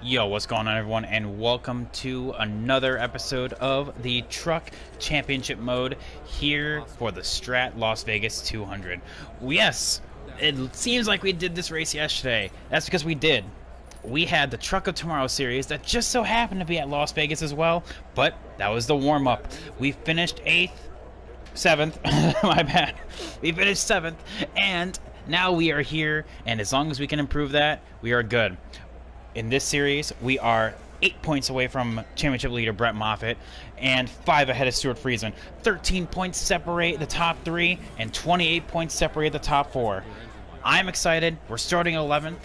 Yo, what's going on, everyone, and welcome to another episode of the Truck Championship mode here for the Strat Las Vegas 200. Yes, it seems like we did this race yesterday. That's because we did. We had the Truck of Tomorrow series that just so happened to be at Las Vegas as well, but that was the warm-up. We finished 8th, 7th, my bad. We finished 7th, and now we are here, and as long as we can improve that, we are good. In this series, we are 8 points away from championship leader Brett Moffitt and 5 ahead of Stuart Friesen. 13 points separate the top 3 and 28 points separate the top 4. I'm excited. We're starting 11th.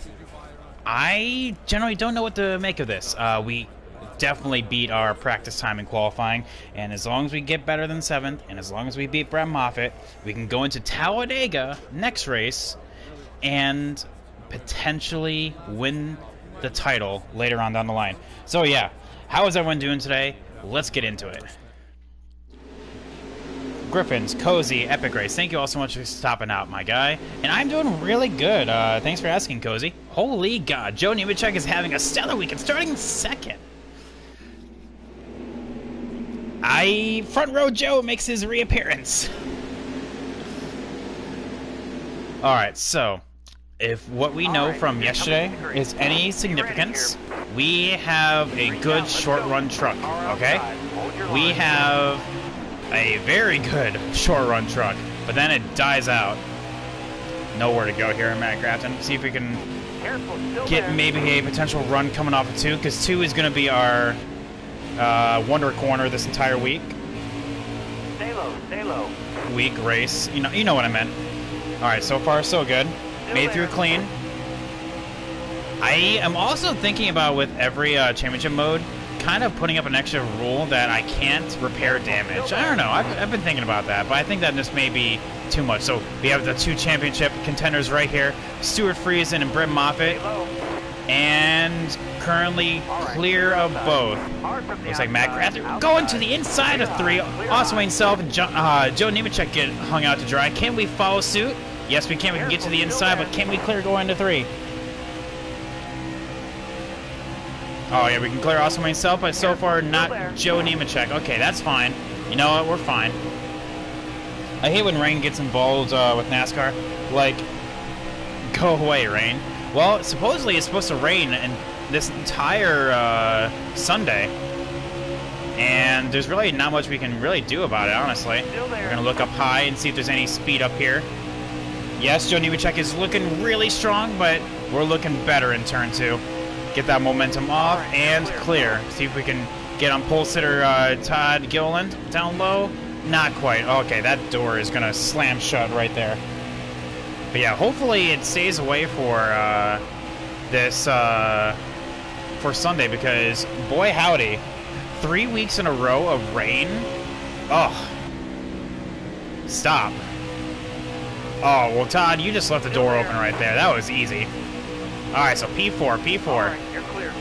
I generally don't know what to make of this. We definitely beat our practice time in qualifying, and as long as we get better than 7th and as long as we beat Brett Moffitt, we can go into Talladega next race and potentially win the title later on down the line. So yeah, how is everyone doing today? Let's get into it. Griffins, Cozy, Epic Race, thank you all so much for stopping out, my guy. And I'm doing really good. Thanks for asking, Cozy. Holy God, Joe Nemechek is having a stellar weekend, starting 2nd. Front Row Joe makes his reappearance. Alright, so if what we know from yesterday is any significance, we have a good short-run truck, okay? We have a very good short-run truck, but then it dies out. Nowhere to go here in Matt Grafton. See if we can get maybe a potential run coming off of 2, because 2 is going to be our Wonder Corner this entire week. Stay low. Week race. You know what I meant. Alright, so far so good. Made it through clean. I am also thinking about, with every championship mode, kind of putting up an extra rule that I can't repair damage. I don't know. I've been thinking about that, but I think that just may be too much. So we have the 2 championship contenders right here, Stuart Friesen and Brett Moffitt, and currently clear of both. Looks like Matt Grafton going to the inside of 3. Also himself and Joe Nemechek get hung out to dry. Can we follow suit? Yes, we can. We can get to the inside, but can we clear going to 3? Oh, yeah, we can clear Awesome himself, but so far not Joe Nemechek. Okay, that's fine. You know what? We're fine. I hate when rain gets involved with NASCAR. Like, go away, rain. Well, supposedly it's supposed to rain in this entire Sunday. And there's really not much we can really do about it, honestly. We're going to look up high and see if there's any speed up here. Yes, Joe Nemechek is looking really strong, but we're looking better in turn 2. Get that momentum off and clear. See if we can get on pole sitter Todd Gilliland down low. Not quite. Okay, that door is going to slam shut right there. But yeah, hopefully it stays away for this for Sunday, because boy howdy, 3 weeks in a row of rain. Oh, stop. Oh, well, Todd, you just left the door open right there. That was easy. All right, so P4. Right, you're clear.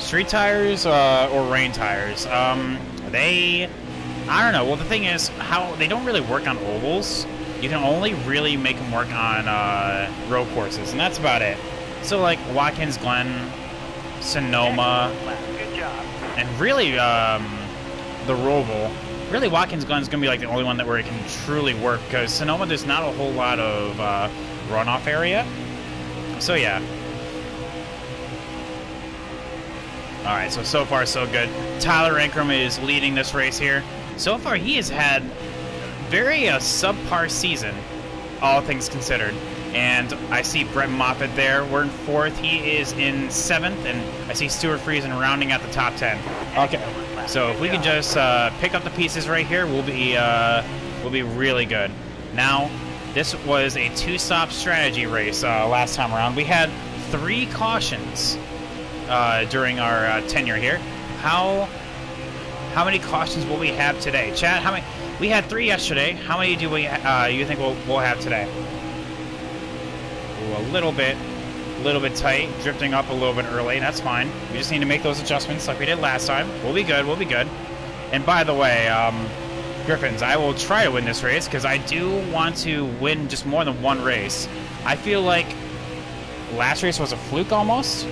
Street tires or rain tires? I don't know. Well, the thing is, how they don't really work on ovals. You can only really make them work on road courses, and that's about it. So, like Watkins Glen, Sonoma, Good job. and really the Roval. Really, Watkins Glen is going to be like the only one where it can truly work, because Sonoma, there's not a whole lot of runoff area. So yeah. Alright, so far so good. Tyler Ankrum is leading this race here. So far he has had very subpar season, all things considered. And I see Brett Moffitt there. We're in 4th. He is in 7th, and I see Stuart Friesen rounding at the top 10. Okay, so if we can just pick up the pieces right here, we'll be really good. Now, this was a 2-stop strategy race last time around. We had 3 cautions during our tenure here. How many cautions will we have today, Chad? How many? We had 3 yesterday. How many do we you think we'll have today? Ooh, a little bit tight, drifting up a little bit early. That's fine. We just need to make those adjustments like we did last time. We'll be good. We'll be good. And by the way, Griffins, I will try to win this race because I do want to win just more than one race. I feel like last race was a fluke almost.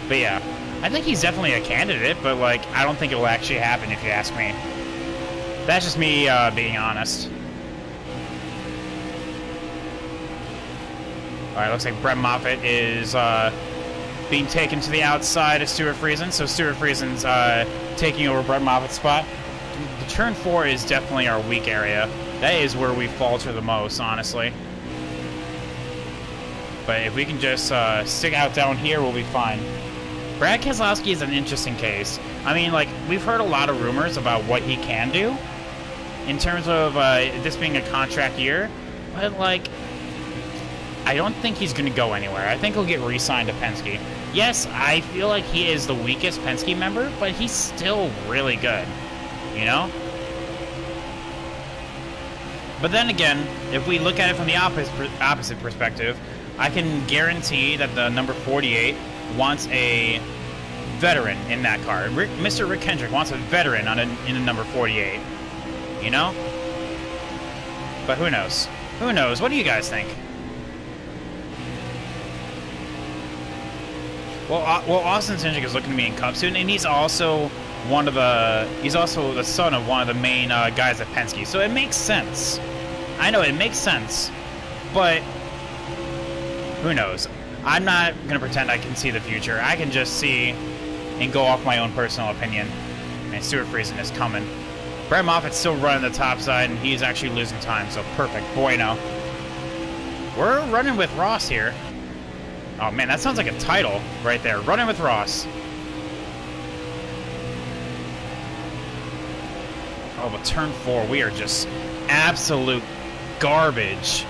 But yeah, I think he's definitely a candidate, but like I don't think it will actually happen if you ask me. That's just me being honest. Alright, looks like Brett Moffitt is being taken to the outside of Stuart Friesen, so Stuart Friesen's taking over Brett Moffitt's spot. The turn 4 is definitely our weak area. That is where we falter the most, honestly. But if we can just stick out down here, we'll be fine. Brad Keselowski is an interesting case. I mean, like, we've heard a lot of rumors about what he can do in terms of this being a contract year, but, like, I don't think he's going to go anywhere. I think he'll get re-signed to Penske. Yes, I feel like he is the weakest Penske member, but he's still really good, you know? But then again, if we look at it from the opposite perspective, I can guarantee that the number 48 wants a veteran in that car. Mr. Rick Hendrick wants a veteran in a number 48, you know? But who knows? Who knows? What do you guys think? Well, Austin Cindric is looking to be in Cup soon, and he's also the son of one of the main guys at Penske, so it makes sense. I know it makes sense, but who knows? I'm not gonna pretend I can see the future. I can just see and go off my own personal opinion. And Stuart Friesen is coming. Brett Moffitt's still running the top side, and he's actually losing time, so perfect. Bueno. We're running with Ross here. Oh man, that sounds like a title right there. Running with Ross. Oh, but turn 4, we are just absolute garbage.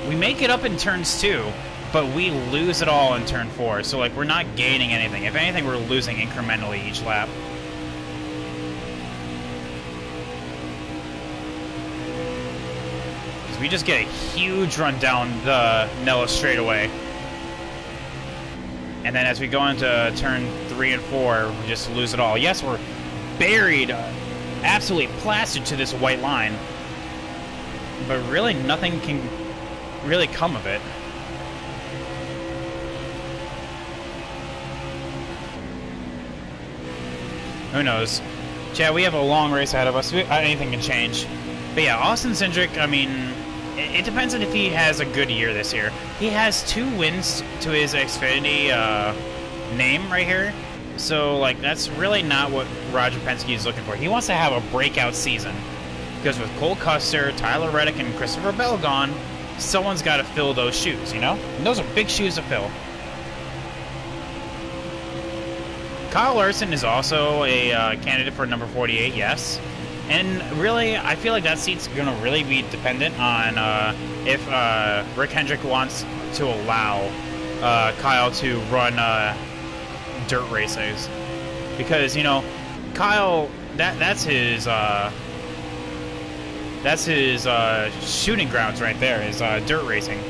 We make it up in turns 2, but we lose it all in turn 4. So, like, we're not gaining anything. If anything, we're losing incrementally each lap. Because we just get a huge run down the Nellis straightaway. And then as we go into turn 3 and 4, we just lose it all. Yes, we're buried, absolutely plastered to this white line. But really, nothing can really come of it. Who knows? Chad, we have a long race ahead of us. Anything can change. But yeah, Austin Cindric, I mean, it depends on if he has a good year this year. He has 2 wins to his Xfinity name right here. So, like, that's really not what Roger Penske is looking for. He wants to have a breakout season. Because with Cole Custer, Tyler Reddick, and Christopher Bell gone, someone's got to fill those shoes, you know? And those are big shoes to fill. Kyle Larson is also a candidate for number 48, yes. And really, I feel like that seat's going to really be dependent on if Rick Hendrick wants to allow Kyle to run dirt races. Because, you know, Kyle, that's his shooting grounds right there, is dirt racing.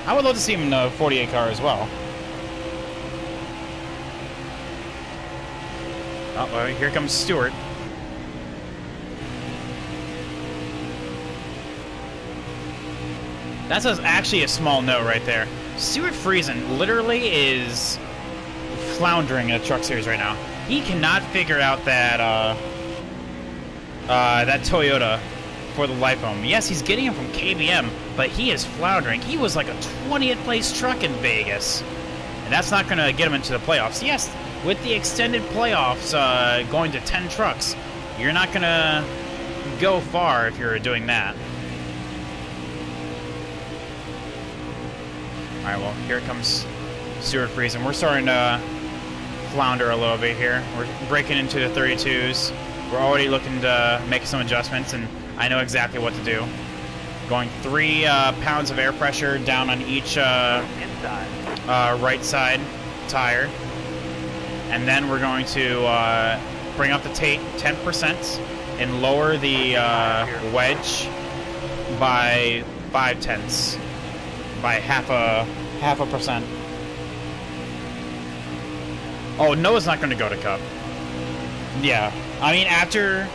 I would love to see him in the 48 car as well. Oh, well, here comes Stewart. That's actually a small note right there. Stuart Friesen literally is floundering in the Truck Series right now. He cannot figure out that that Toyota for the life of him. Yes, he's getting him from KBM, but he is floundering. He was like a 20th place truck in Vegas, and that's not going to get him into the playoffs. Yes, with the extended playoffs going to 10 trucks, you're not going to go far if you're doing that. All right, well, here comes Stuart Friesen. We're starting to flounder a little bit here. We're breaking into the 32s. We're already looking to make some adjustments, and I know exactly what to do. Going 3 pounds of air pressure down on each right side tire. And then we're going to bring up the 10% and lower the wedge by 0.5, by half a percent. Oh, Noah's not going to go to Cup. Yeah, I mean, after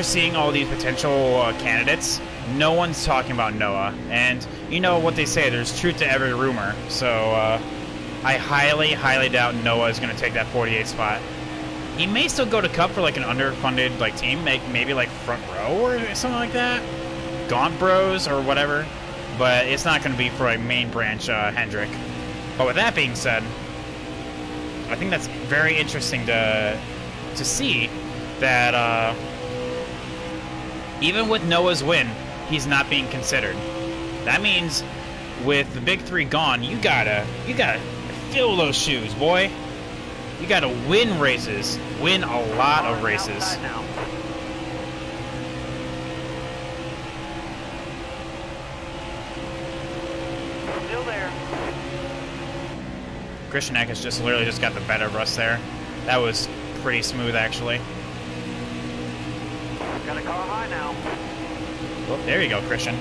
seeing all these potential candidates, no one's talking about Noah. And you know what they say, there's truth to every rumor. So I highly, highly doubt Noah is going to take that 48 spot. He may still go to Cup for like an underfunded like team, maybe like Front Row or something like that. Gaunt Bros or whatever. But it's not going to be for a main branch Hendrick. But with that being said, I think that's very interesting to see that even with Noah's win, he's not being considered. That means with the big three gone, you gotta fill those shoes, boy. You gotta win races, win a lot of races. Still there. Christian Eck has just literally just got the better of us there. That was pretty smooth, actually. Got a car high now. Oh, there you go, Christian.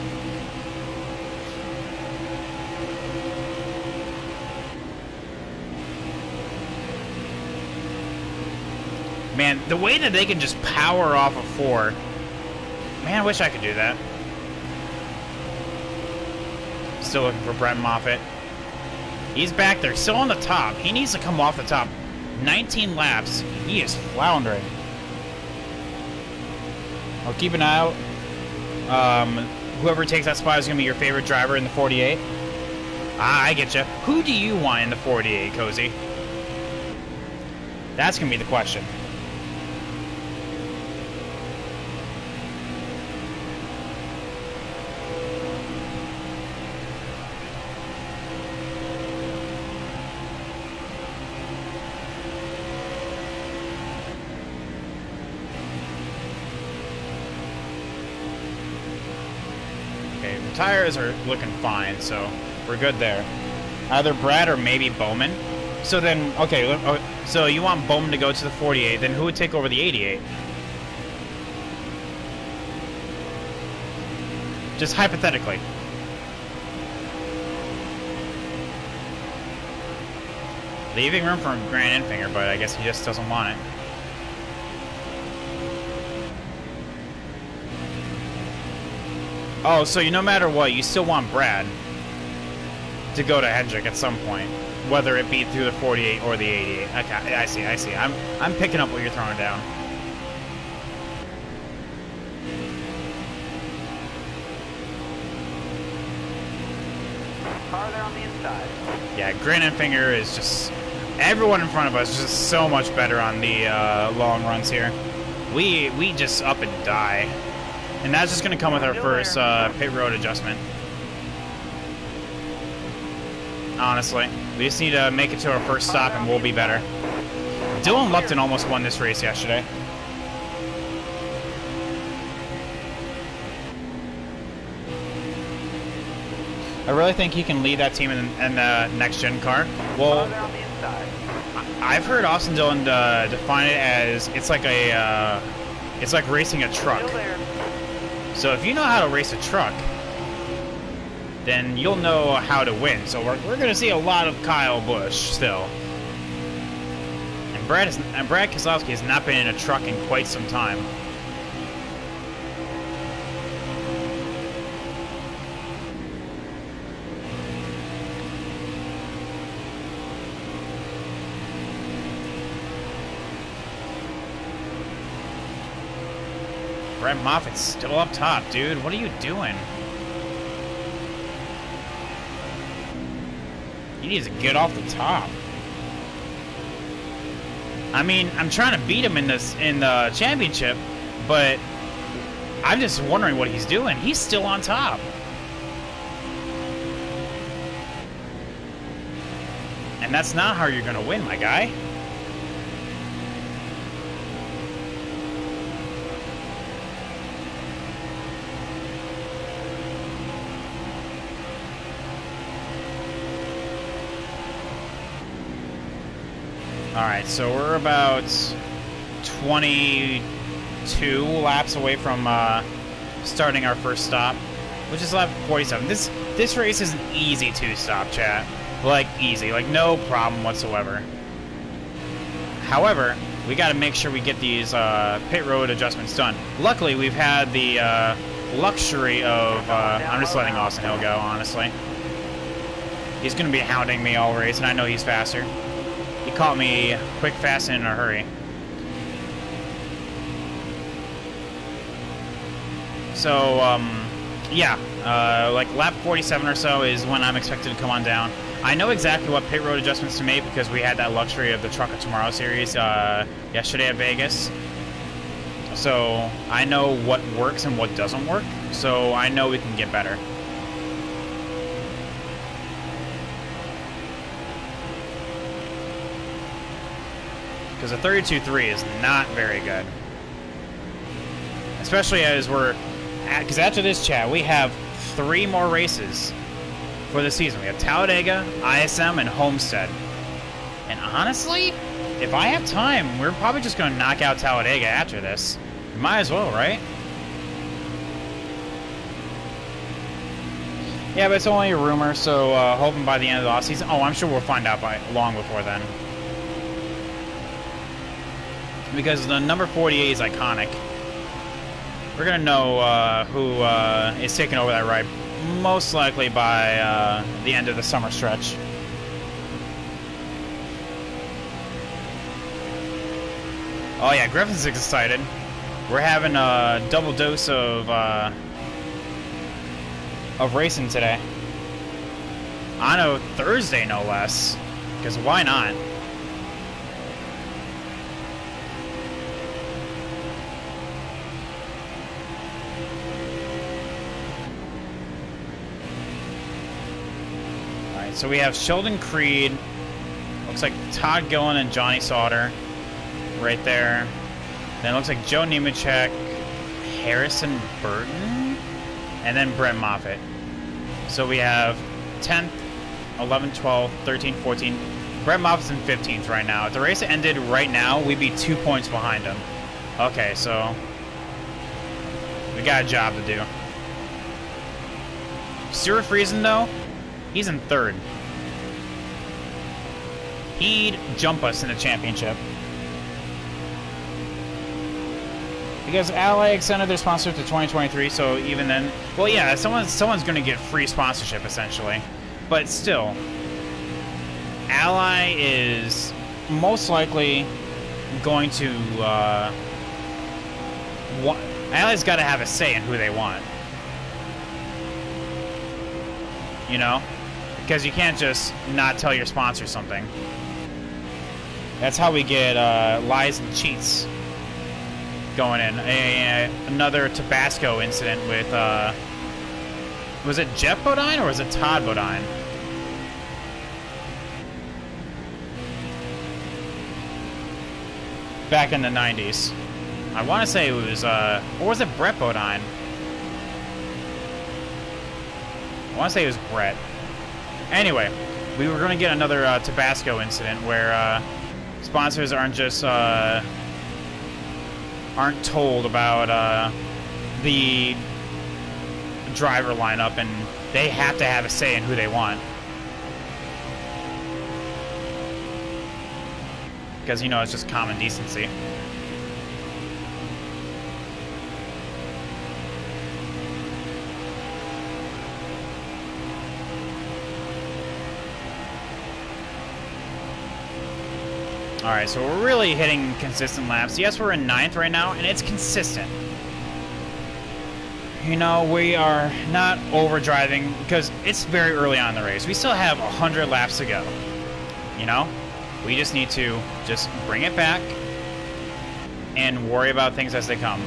Man, the way that they can just power off a 4. Man, I wish I could do that. Still looking for Brett Moffitt. He's back there, still on the top. He needs to come off the top. 19 laps. He is floundering. I'll keep an eye out. Whoever takes that spot is going to be your favorite driver in the 48. Ah, I get you. Who do you want in the 48, Cozy? That's going to be the question. Tires are looking fine, so we're good there. Either Brad or maybe Bowman. So then, okay, so you want Bowman to go to the 48, then who would take over the 88? Just hypothetically. Leaving room for Grant Enfinger, but I guess he just doesn't want it. Oh, so no matter what, you still want Brad to go to Hendrick at some point, whether it be through the 48 or the 88. Okay, I see. I'm picking up what you're throwing down. Car there on the inside. Yeah, Grant Enfinger is just... Everyone in front of us is just so much better on the long runs here. We just up and die. And that's just going to come with our first pit road adjustment. Honestly. We just need to make it to our first stop and we'll be better. Dylan Lupton almost won this race yesterday. I really think he can lead that team in the next-gen car. Well, I've heard Austin Dillon define it as it's like racing a truck. So if you know how to race a truck, then you'll know how to win. So we're going to see a lot of Kyle Busch still. And Brad Keselowski has not been in a truck in quite some time. Brett Moffitt's still up top, dude. What are you doing? He needs to get off the top. I mean, I'm trying to beat him in the championship, but I'm just wondering what he's doing. He's still on top. And that's not how you're going to win, my guy. Alright, so we're about 22 laps away from starting our first stop, which is lap 47. This race is an easy two-stop, chat. Like, easy. Like, no problem whatsoever. However, we got to make sure we get these pit road adjustments done. Luckily, we've had the luxury of, I'm just letting Austin Hill go, honestly. He's going to be hounding me all race, and I know he's faster. He caught me quick, fast, and in a hurry. So, yeah, like lap 47 or so is when I'm expected to come on down. I know exactly what pit road adjustments to make because we had that luxury of the Truck of Tomorrow series yesterday at Vegas. So I know what works and what doesn't work, so I know we can get better. Because a 32.3 is not very good. Especially as we're... Because after this, chat, we have 3 more races for the season. We have Talladega, ISM, and Homestead. And honestly, if I have time, we're probably just going to knock out Talladega after this. We might as well, right? Yeah, but it's only a rumor, so hoping by the end of the offseason... Oh, I'm sure we'll find out by long before then. Because the number 48 is iconic. We're going to know who is taking over that ride, most likely by the end of the summer stretch. Oh yeah, Griffin's excited. We're having a double dose of racing today. On a Thursday, no less. Because why not? So we have Sheldon Creed, looks like Todd Gillen and Johnny Sauter right there. Then it looks like Joe Nemechek, Harrison Burton, and then Brett Moffitt. So we have 10th, 11th, 12th, 13th, 14th. Brett Moffitt's in 15th right now. If the race ended right now, we'd be 2 points behind him. Okay, so we got a job to do. Stuart Friesen, though, he's in 3rd. He'd jump us in the championship. Because Ally extended their sponsorship to 2023, so even then... Well, yeah, someone's going to get free sponsorship, essentially. But still, Ally is most likely going to... Ally's got to have a say in who they want. You know? Because you can't just not tell your sponsor something. That's how we get lies and cheats going in. Another Tabasco incident with, was it Jeff Bodine or was it Todd Bodine? Back in the 90s. I want to say it was, or was it Brett Bodine? I want to say it was Brett. Anyway, we were going to get another Tabasco incident where sponsors aren't just aren't told about the driver lineup, and they have to have a say in who they want. Because, you know, it's just common decency. Alright, so we're really hitting consistent laps. Yes, we're in 9th right now, and it's consistent. You know, we are not overdriving, because it's very early on in the race. We still have 100 laps to go. You know? We just need to just bring it back and worry about things as they come.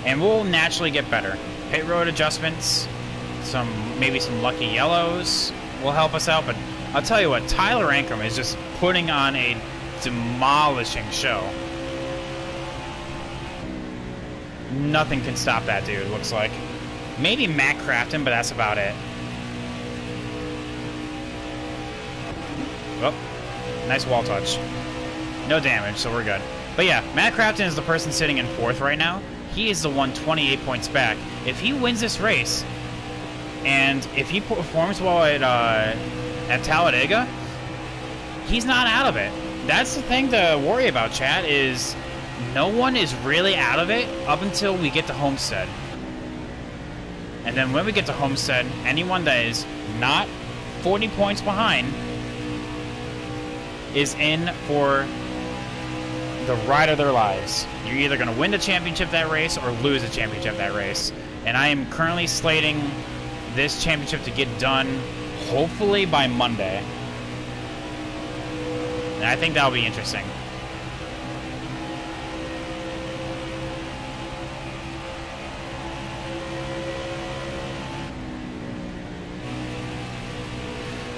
And we'll naturally get better. Pit road adjustments, maybe some lucky yellows will help us out, but I'll tell you what, Tyler Ankrum is just putting on a demolishing show. Nothing can stop that dude, looks like. Maybe Matt Crafton, but that's about it. Oh, nice wall touch. No damage, so we're good. But yeah, Matt Crafton is the person sitting in 4th right now. He is the one 28 points back. If he wins this race, and if he performs well at Talladega, he's not out of it. That's the thing to worry about, chat, is no one is really out of it up until we get to Homestead. And then when we get to Homestead, anyone that is not 40 points behind is in for the ride of their lives. You're either going to win the championship that race or lose the championship that race. And I am currently slating this championship to get done hopefully by Monday. And I think that'll be interesting.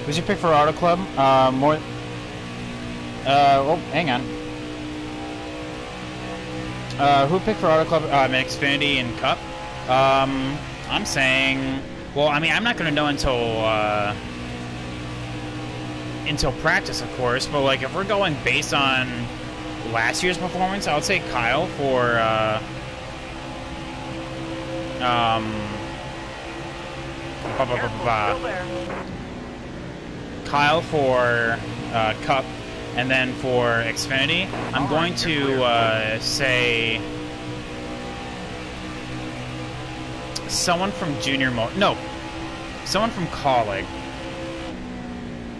Who's your pick for Auto Club? Oh, hang on. Who picked for Auto Club? Xfinity and Cup. I'm saying, well, I mean, I'm not gonna know until practice, of course. But like, if we're going based on last year's performance, I would say Kyle for Kyle for Cup, and then for Xfinity, I'm going to say someone from Junior someone from Colleague.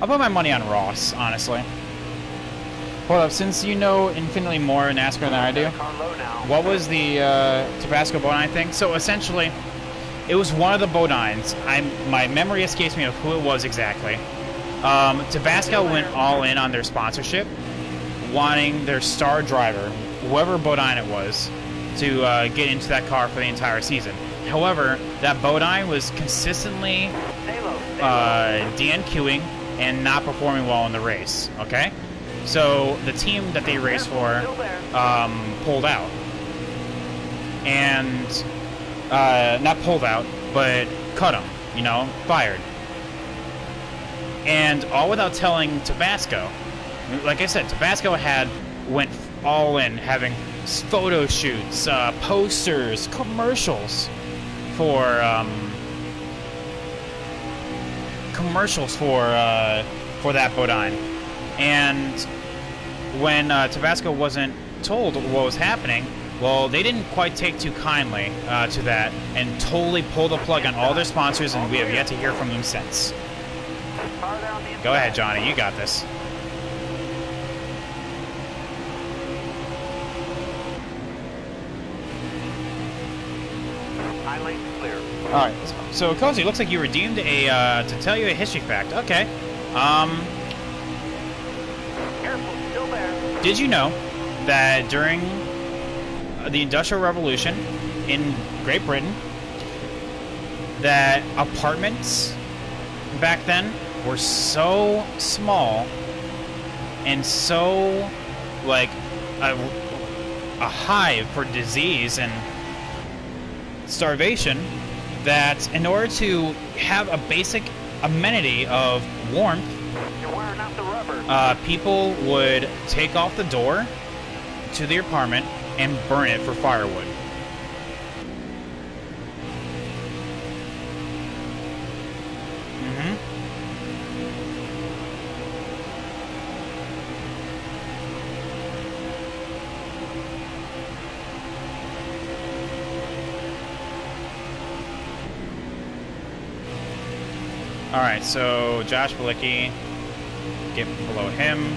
I'll put my money on Ross, honestly. Hold up, since you know infinitely more NASCAR than I do, what was the Tabasco Bodine thing? So essentially, it was one of the Bodines. My memory escapes me of who it was exactly. Tabasco went all in on their sponsorship, wanting their star driver, whoever Bodine it was, to get into that car for the entire season. However, that Bodine was consistently DNQing and not performing well in the race, okay? So the team that they raced for pulled out. And, not pulled out, but cut them, you know, fired. And all without telling Tabasco. Like I said, Tabasco went all in, having photo shoots, posters, commercials for that Bodine. And when Tabasco wasn't told what was happening, well, they didn't quite take too kindly to that and totally pulled the plug on all their sponsors, and we have yet to hear from them since. Go ahead, Johnny. You got this. All right. So, Cozy, looks like you redeemed to tell you a history fact. Okay. Careful, still there. Did you know that during the Industrial Revolution in Great Britain, that apartments back then were so small and so like a hive for disease and starvation that in order to have a basic amenity of warmth, You're wearing out the rubber. people would take off the door to the apartment and burn it for firewood. Alright, so Josh Balicki, get below him.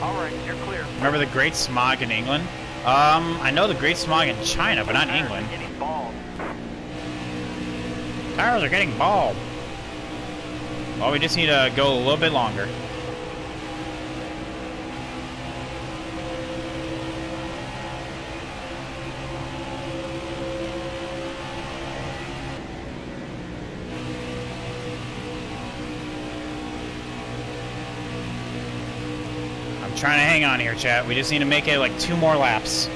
Alright, you're clear. Remember the Great Smog in England? I know the Great Smog in China, but not England. Getting bald. Tires are getting bald. Well, we just need to go a little bit longer. Trying to hang on here, chat. We just need to make it like 2 more laps.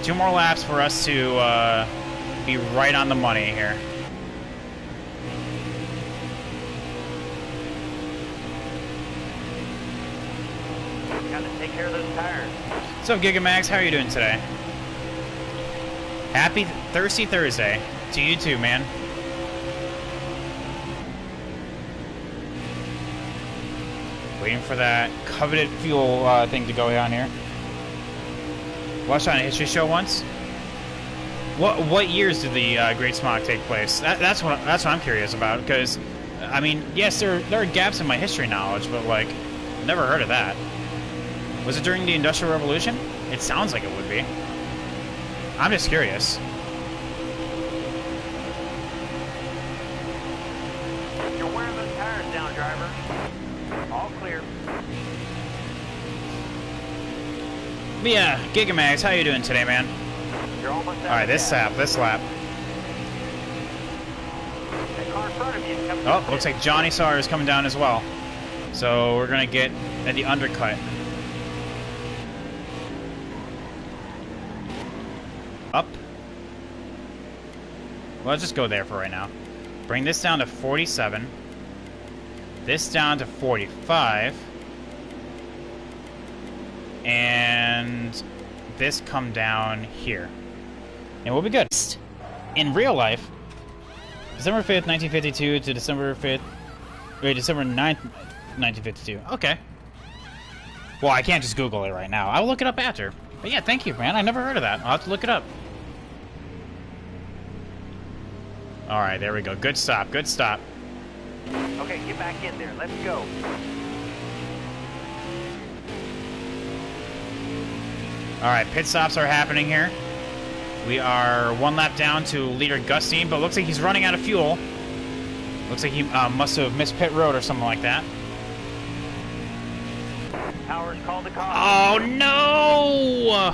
2 more laps for us to be right on the money here. Gotta take care of those tires. What's up, Gigamax? How are you doing today? Happy Thirsty Thursday to you too, man. Waiting for that coveted fuel thing to go on here. Watched on a history show once. What years did the Great Smog take place? That's what I'm curious about. Because, I mean, yes, there are gaps in my history knowledge, but like, never heard of that. Was it during the Industrial Revolution? It sounds like it would be. I'm just curious. You're wearing those tires down, driver. All clear. But yeah, Gigamax, how you doing today, man? You're almost out. All right, this lap. That car in front of you is coming Oh, to looks pit. like Johnny Sawyer is coming down as well. So we're gonna get at the undercut. Up. Well, let's just go there for right now. Bring this down to 47. This down to 45. And this come down here. And we'll be good. In real life, December 5th, 1952 to December 5th... Wait, December 9th, 1952. Okay. Well, I can't just Google it right now. I'll look it up after. But yeah, thank you, man. I never heard of that. I'll have to look it up. Alright, there we go. Good stop, good stop. Okay, get back in there. Let's go. Alright, pit stops are happening here. We are one lap down to leader Gustine, but looks like he's running out of fuel. Looks like he must have missed pit road or something like that. Powers called the caution. Oh no!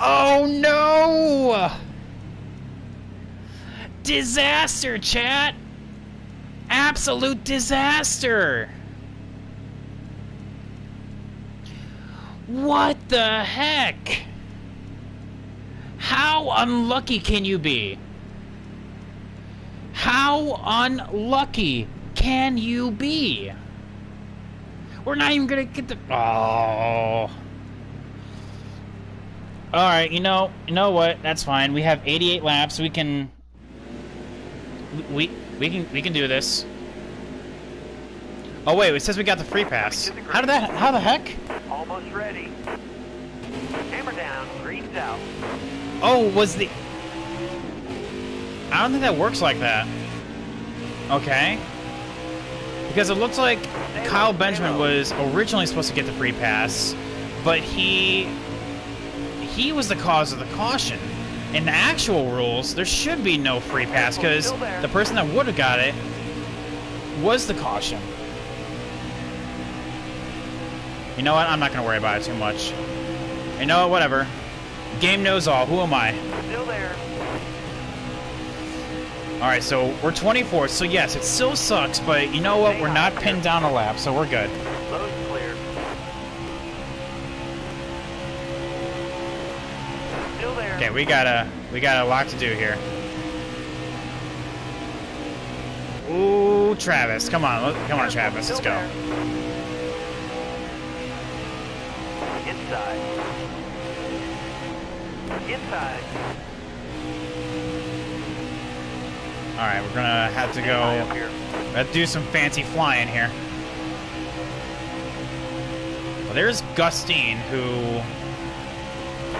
Oh no! Disaster, chat! Absolute disaster! What the heck? How unlucky can you be? How unlucky can you be? We're not even gonna get the... Oh... Alright, you know what? That's fine. We have 88 laps. We can can do this. Oh wait, it says we got the free pass. How the heck? Almost ready. Hammer down. Green's out. Oh, was the... I don't think that works like that. Okay. Because it looks like Kyle Benjamin was originally supposed to get the free pass, but he was the cause of the caution. In the actual rules, there should be no free pass because the person that would have got it was the caution. You know what? I'm not going to worry about it too much. You know what? Whatever. Game knows all. Who am I? Still there. Alright, so we're 24th, so yes, it still sucks, but you know what? We're not pinned down a lap, so we're good. Load's clear. Still there. Okay, we got a lot to do here. Ooh, Travis, come on, Travis, let's go. Inside. Inside. All right, we're gonna have to go. Let's do some fancy flying here. Well, there's Gustine, who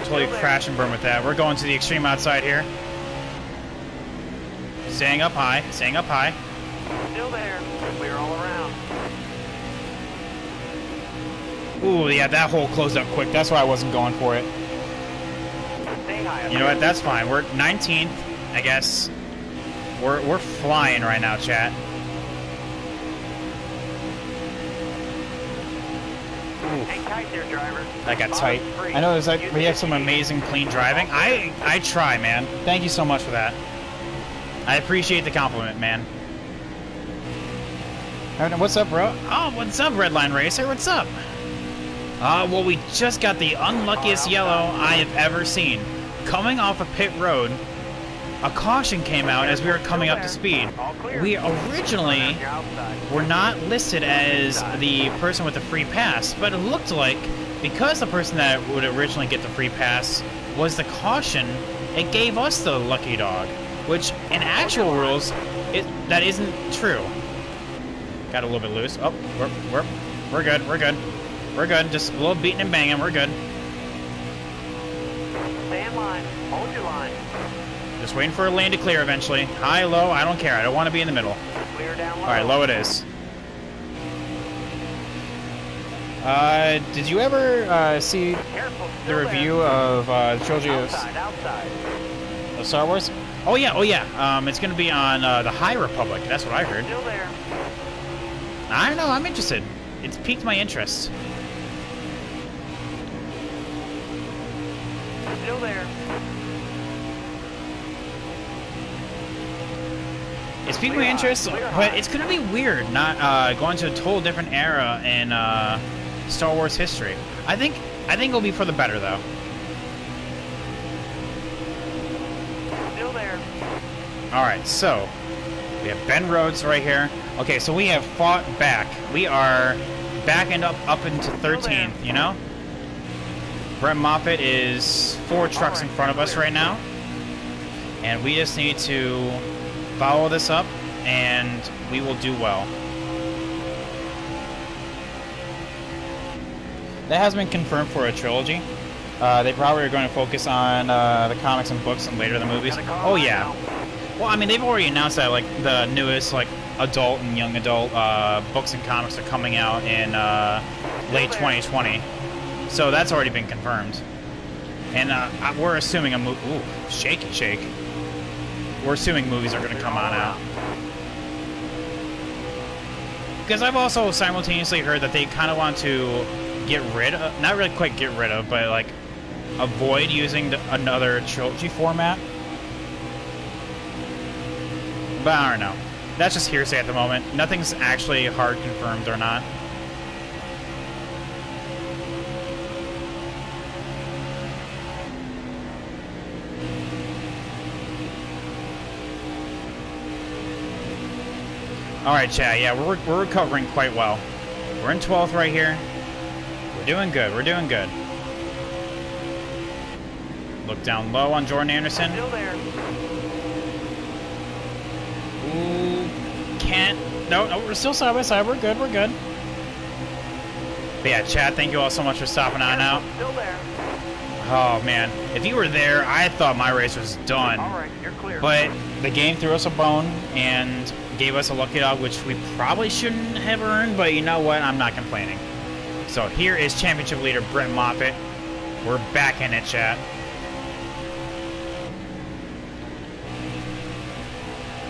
totally crash and burn with that. We're going to the extreme outside here. Staying up high, staying up high. Still there. We're all around. Ooh, yeah, that hole closed up quick. That's why I wasn't going for it. Stay high. You know what? That's fine. We're 19th, I guess. We're flying right now, chat. Hang tight there, driver. That got tight. I know there's like we have some amazing clean driving. I try, man. Thank you so much for that. I appreciate the compliment, man. What's up, bro? Oh, what's up, Redline Racer? What's up? Well, we just got the unluckiest yellow I have ever seen. Coming off a pit road, a caution came out as we were coming up to speed. We originally were not listed as the person with the free pass, but it looked like because the person that would originally get the free pass was the caution, it gave us the lucky dog, which in actual rules, that isn't true. Got a little bit loose. Oh, we're good. We're good. We're good. Just a little beating and banging. We're good. Stay in line. Hold your line. Just waiting for a lane to clear eventually. High, low, I don't care. I don't want to be in the middle. Clear down low. All right, low it is. Did you ever see Careful, the still review there. of the trilogy Outside. of Star Wars? Oh yeah. It's gonna be on the High Republic. That's what I heard. Still there. I don't know. I'm interested. It's piqued my interest. Still there. It's piqued my interest, but it's gonna be weird not going to a total different era in Star Wars history. I think it'll be for the better though. Still there. All right, so we have Ben Rhodes right here. Okay, so we have fought back. We are back and up into 13. You know, Brett Moffitt is 4 trucks in front of us right now, and we just need to follow this up, and we will do well. That has been confirmed for a trilogy. They probably are going to focus on the comics and books and later the movies. Oh yeah. Well, I mean, they've already announced that like the newest like adult and young adult books and comics are coming out in late 2020. So that's already been confirmed. And we're assuming ooh, shaky shake. We're assuming movies are going to come on out. Because I've also simultaneously heard that they kind of want to get rid of, not really quite get rid of, but like avoid using another trilogy format. But I don't know. That's just hearsay at the moment. Nothing's actually hard confirmed or not. Alright, chat, yeah, we're recovering quite well. We're in 12th right here. We're doing good, we're doing good. Look down low on Jordan Anderson. Still there. Ooh, can't. No, we're still side by side. We're good, we're good. But yeah, chat, thank you all so much for stopping on out. Still there. Oh, man. If you were there, I thought my race was done. All right, you're clear. But the game threw us a bone and gave us a lucky dog, which we probably shouldn't have earned, but you know what? I'm not complaining. So here is championship leader Brett Moffitt. We're back in it, chat.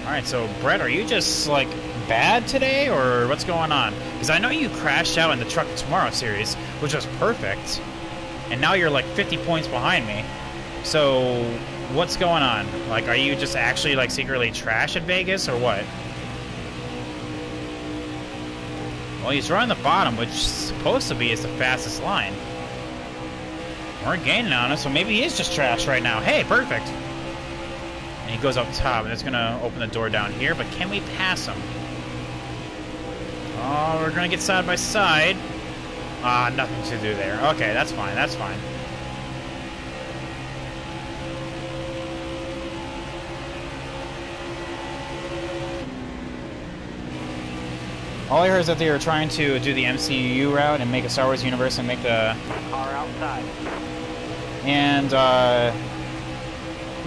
Alright, so Brett, are you just, like, bad today, or what's going on? Because I know you crashed out in the Truck Tomorrow series, which was perfect, and now you're, like, 50 points behind me. So, what's going on? Like, are you just actually, like, secretly trash at Vegas, or what? Well, he's running the bottom, which is supposed to be is the fastest line. We're gaining on him, so maybe he is just trash right now. Hey, perfect. And he goes up top, and it's going to open the door down here, but can we pass him? Oh, we're going to get side by side. Ah, nothing to do there. Okay, that's fine, that's fine. All I heard is that they were trying to do the MCU route and make a Star Wars universe and make the... Car outside. And, the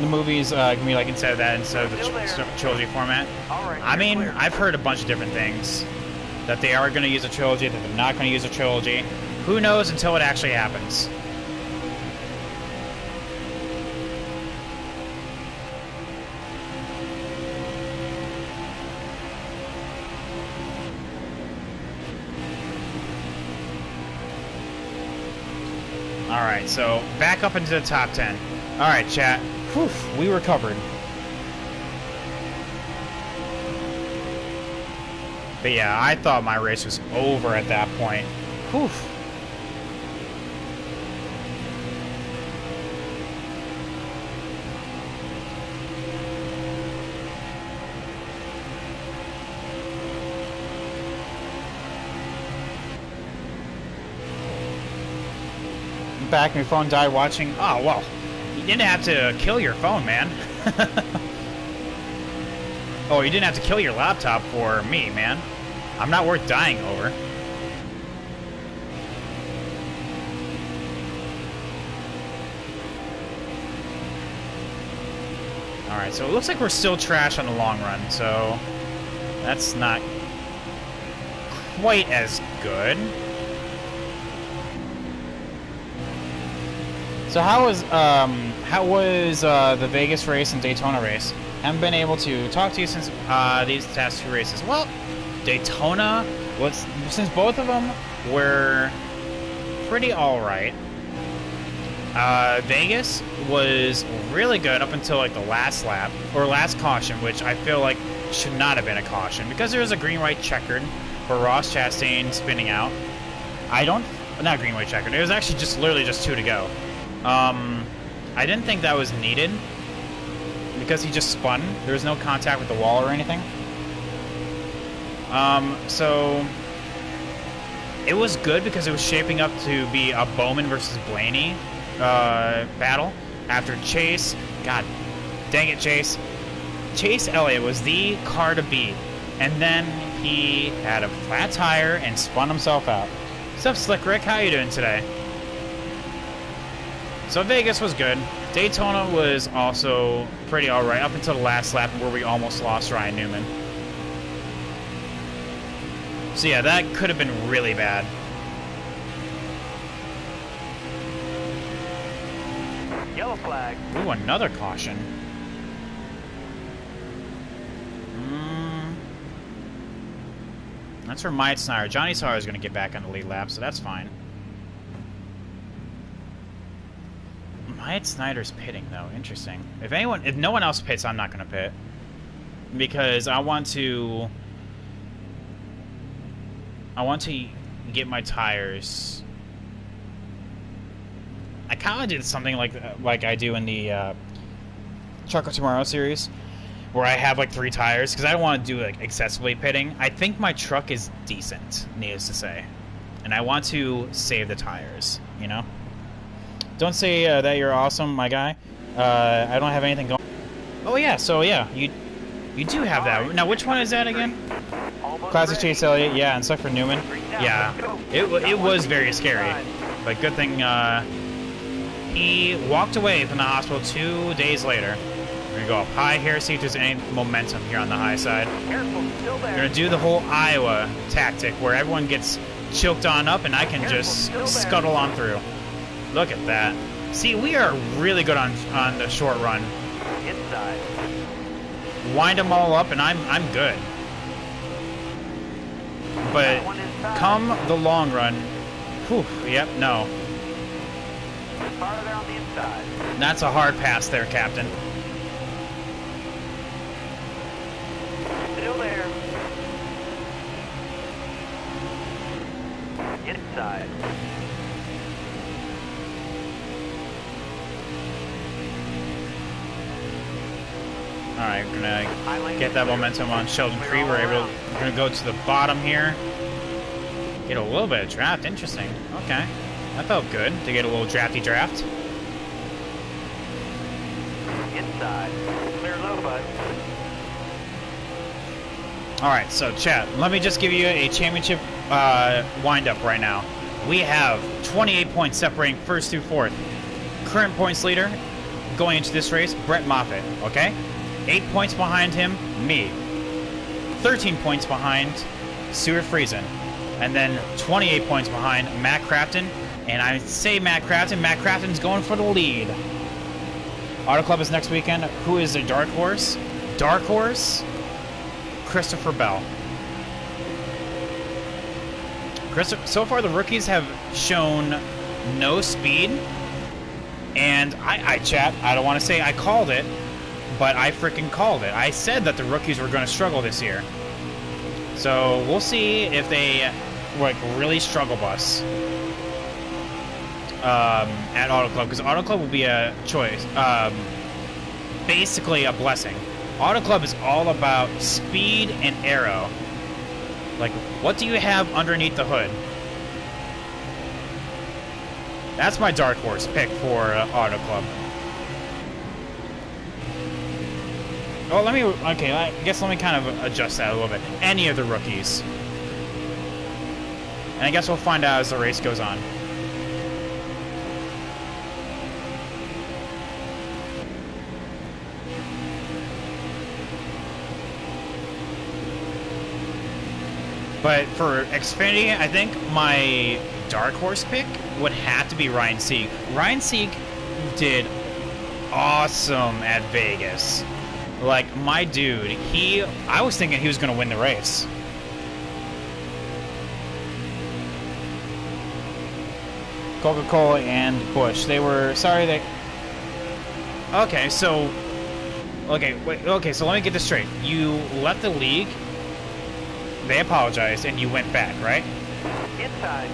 movies can be like instead of the trilogy format. All right, I mean, clear. I've heard a bunch of different things. That they are going to use a trilogy, that they're not going to use a trilogy. Who knows until it actually happens. Alright, so back up into the top 10. Alright, chat. Whew, we recovered. But yeah, I thought my race was over at that point. Whew. Back, my phone died watching. Oh, well, you didn't have to kill your phone, man. Oh, you didn't have to kill your laptop for me, man. I'm not worth dying over. Alright, so it looks like we're still trash on the long run, so that's not quite as good. So how was the Vegas race and Daytona race? Haven't been able to talk to you since these past 2 races. Well, Daytona was, since both of them were pretty alright. Vegas was really good up until like the last lap, or last caution, which I feel like should not have been a caution, because there was a green-white checkered for Ross Chastain spinning out. Not green-white checkered, it was actually just literally just 2 to go. I didn't think that was needed, because he just spun. There was no contact with the wall or anything. So it was good because it was shaping up to be a Bowman versus Blaney battle after Chase. God dang it, Chase. Chase Elliott was the car to beat, and then he had a flat tire and spun himself out. What's up, Slick Rick? How you doing today? So Vegas was good. Daytona was also pretty alright up until the last lap where we almost lost Ryan Newman. So yeah, that could have been really bad. Yellow flag. Ooh, another caution. That's for Myatt Snyder. Johnny Sawyer is going to get back on the lead lap, so that's fine. Myatt Snyder's pitting, though. Interesting. If no one else pits, I'm not going to pit. Because I want to get my tires. I kind of did something like I do in the Truck of Tomorrow series, where I have like 3 tires, because I don't want to do like excessively pitting. I think my truck is decent, needless to say, and I want to save the tires, you know? Don't say that you're awesome, my guy. I don't have anything going. Oh yeah, so yeah, you do have that. Now, which one is that again? Classic Chase Elliott, yeah, and stuff for Newman. Yeah, it was very scary, but good thing he walked away from the hospital 2 days later. We're gonna go up high here, see if there's any momentum here on the high side. We're gonna do the whole Iowa tactic where everyone gets choked on up and I can just scuttle on through. Look at that. See, we are really good on the short run. Inside. Wind them all up and I'm good. But come the long run, whew, yep, no. Farther on the inside. That's a hard pass there, Captain. Still there. Inside. Alright, we're gonna get that momentum on Sheldon Cree. We're gonna go to the bottom here. Get a little bit of draft. Interesting. Okay. That felt good to get a little drafty draft. Inside. Clear low, bud. Alright, so chat, let me just give you a championship wind-up right now. We have 28 points separating first through fourth. Current points leader going into this race, Brett Moffitt, okay? 8 points behind him, me. 13 points behind Stuart Friesen. And then 28 points behind Matt Crafton. And I say Matt Crafton's going for the lead. Auto Club is next weekend. Who is a dark horse? Dark horse? Christopher Bell. So far the rookies have shown no speed. And I chat, I don't want to say I called it, but I freaking called it. I said that the rookies were going to struggle this year. So we'll see if they like really struggle bus at Auto Club, because Auto Club will be a choice, basically a blessing. Auto Club is all about speed and aero. Like, what do you have underneath the hood? That's my dark horse pick for Auto Club. Oh, I guess let me kind of adjust that a little bit. Any of the rookies. And I guess we'll find out as the race goes on. But for Xfinity, I think my dark horse pick would have to be Ryan Sieg. Ryan Sieg did awesome at Vegas. Like, my dude, I was thinking he was going to win the race. Coca-Cola and Busch. They were, sorry, they... Okay, so... Okay, so let me get this straight. You left the league, they apologized, and you went back, right? Inside.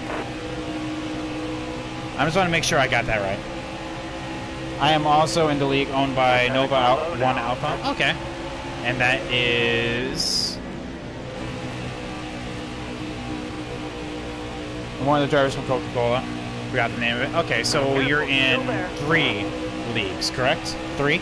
I just want to make sure I got that right. I am also in the league owned by Nova 1 Alpha. Okay. And that is... one of the drivers from Coca-Cola. Forgot the name of it. Okay, so you're in 3 leagues, correct? 3?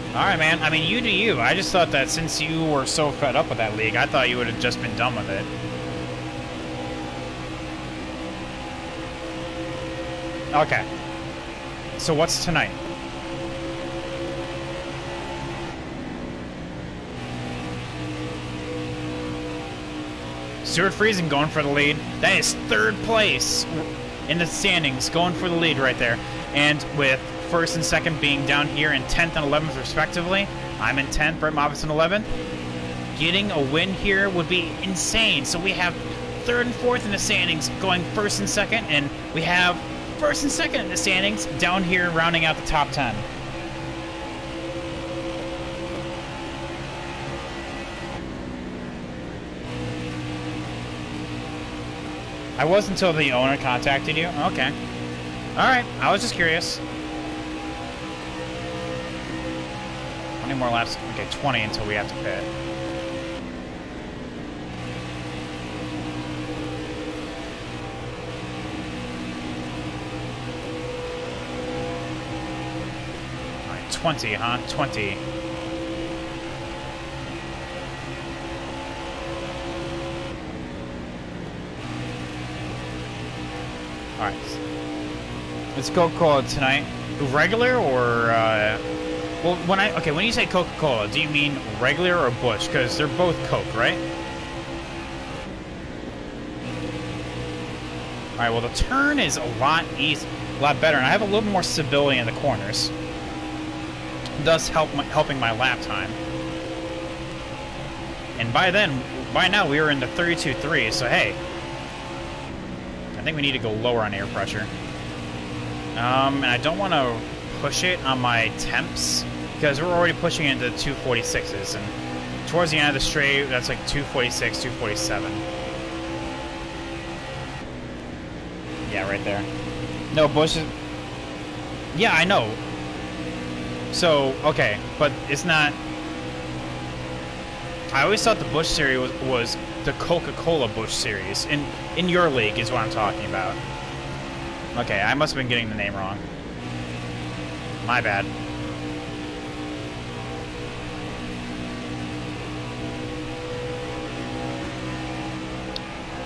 Alright, man. I mean, you do you. I just thought that since you were so fed up with that league, I thought you would have just been done with it. Okay. So what's tonight? Stuart Friesen going for the lead. That is 3rd place in the standings, going for the lead right there. And with 1st and 2nd being down here in 10th and 11th respectively. I'm in 10th, Brett Moffitt's in 11th. Getting a win here would be insane. So we have 3rd and 4th in the standings going 1st and 2nd, and we have 1st and 2nd in the standings down here rounding out the top 10. I was until the owner contacted you? Okay. Alright, I was just curious. How many more laps? Okay, 20 until we have to pit. Alright, 20, huh? 20. Alright. Let's Coca-Cola tonight. Regular or, well, when you say Coca-Cola, do you mean regular or Busch? Because they're both Coke, right? Alright, well, the turn is a lot better, and I have a little more stability in the corners. Thus helping my lap time. And by now, we were in the 32.3, so hey. I think we need to go lower on air pressure. And I don't want to push it on my temps because we're already pushing into 246s, and towards the end of the straight, that's like 246, 247. Yeah, right there. No, Busch is... Yeah, I know. So, okay, but it's not... I always thought the Busch series was the Coca-Cola Busch series. In your league is what I'm talking about. Okay, I must have been getting the name wrong. My bad.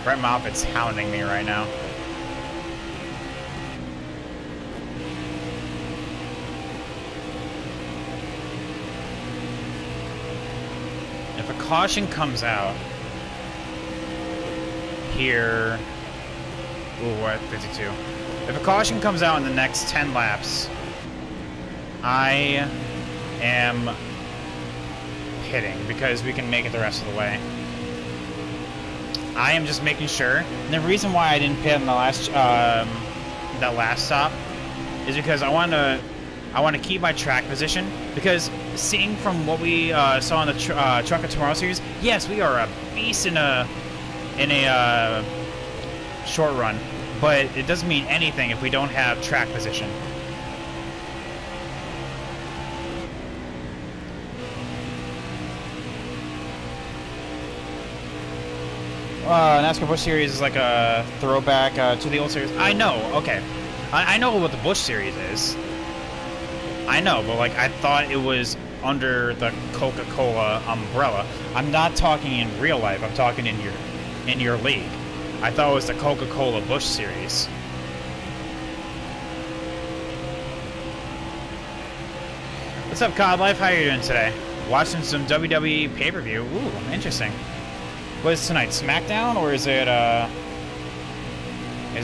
Brett Moffitt's hounding me right now. If a caution comes out here... Ooh, we're at 52. If a caution comes out in the next 10 laps, I am pitting because we can make it the rest of the way. I am just making sure. And the reason why I didn't pit in the last that last stop is because I want to keep my track position, because seeing from what we saw in the Truck of Tomorrow series, yes, we are a beast in a short run. But it doesn't mean anything if we don't have track position. NASCAR Busch Series is like a throwback to the old series. I know, okay. I know what the Busch Series is. I know, but like I thought it was under the Coca-Cola umbrella. I'm not talking in real life. I'm talking in your league. I thought it was the Coca-Cola Busch Series. What's up, COD Life? How are you doing today? Watching some WWE pay-per-view. Ooh, interesting. What is tonight? SmackDown, or is it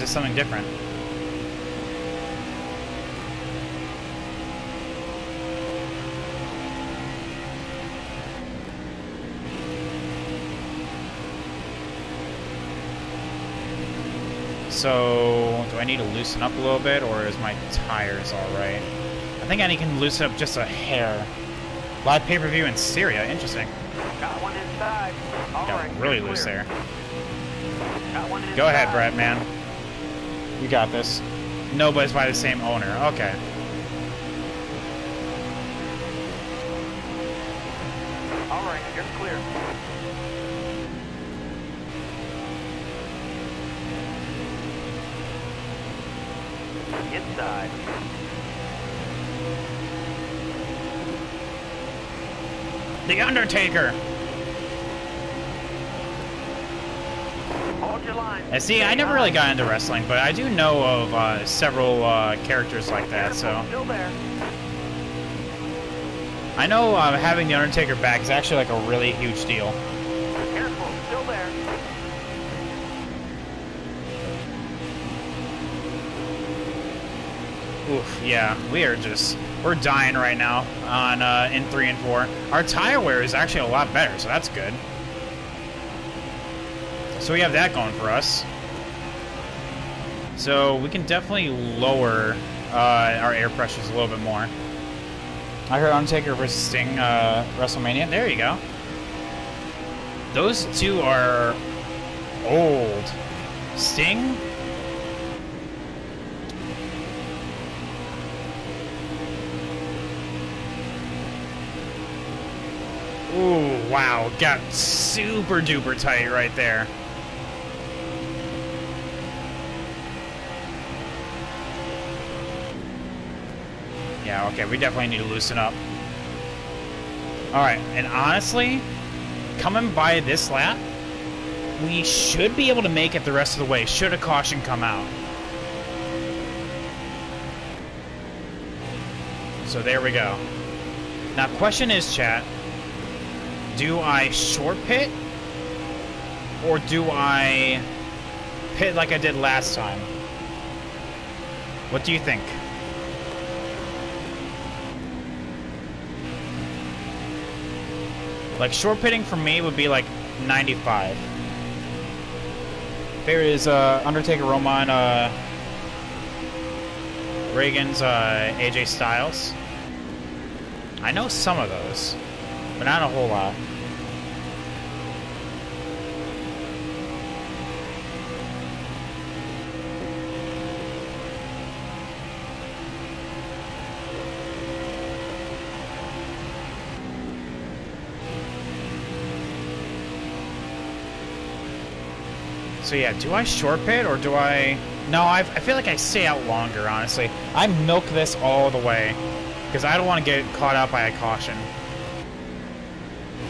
something different? So, do I need to loosen up a little bit, or is my tires alright? I think I can loosen up just a hair. Live pay-per-view in Syria. Interesting. Got one inside. All Got right, really you're loose clear. there. Got one inside. Go ahead, Brett, man. You got this. No, but it's by the same owner. Okay. All right, you're clear. Inside. The Undertaker! Hold your line. And see, I never really got into wrestling, but I do know of several characters like that, so... Still there. I know having The Undertaker back is actually like a really huge deal. Careful, still there. Oof, yeah, we're dying right now on in 3 and 4. Our tire wear is actually a lot better, so that's good. So we have that going for us. So we can definitely lower our air pressures a little bit more. I heard Undertaker versus Sting WrestleMania. There you go. Those two are old. Sting? Ooh, wow. Got super duper tight right there. Yeah, okay, we definitely need to loosen up. Alright, and honestly, coming by this lap, we should be able to make it the rest of the way, should a caution come out. So there we go. Now, question is, chat, do I short pit, or do I pit like I did last time? What do you think? Like, short pitting for me would be like 95. There is Undertaker, Roman Reagan's AJ Styles. I know some of those, but not a whole lot. So yeah, do I short pit or do I... No, I feel like I stay out longer, honestly. I milk this all the way because I don't want to get caught out by a caution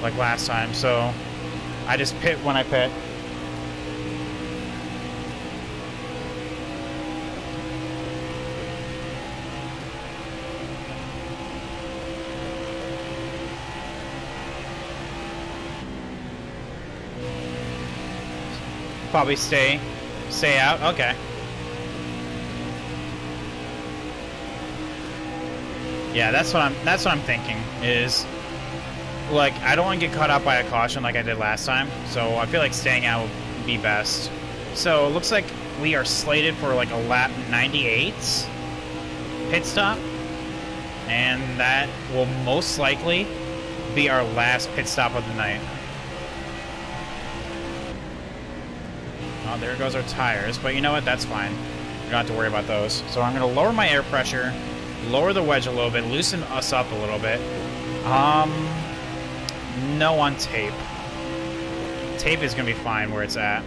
like last time, so I just pit when I pit. Probably stay out. Okay. Yeah, that's what I'm thinking is, like, I don't want to get caught out by a caution like I did last time, so I feel like staying out would be best. So it looks like we are slated for like a lap 98 pit stop, and that will most likely be our last pit stop of the night. Oh, there goes our tires, but you know what? That's fine. We don't have to worry about those. So I'm going to lower my air pressure, lower the wedge a little bit, loosen us up a little bit. No on tape. Tape is going to be fine where it's at.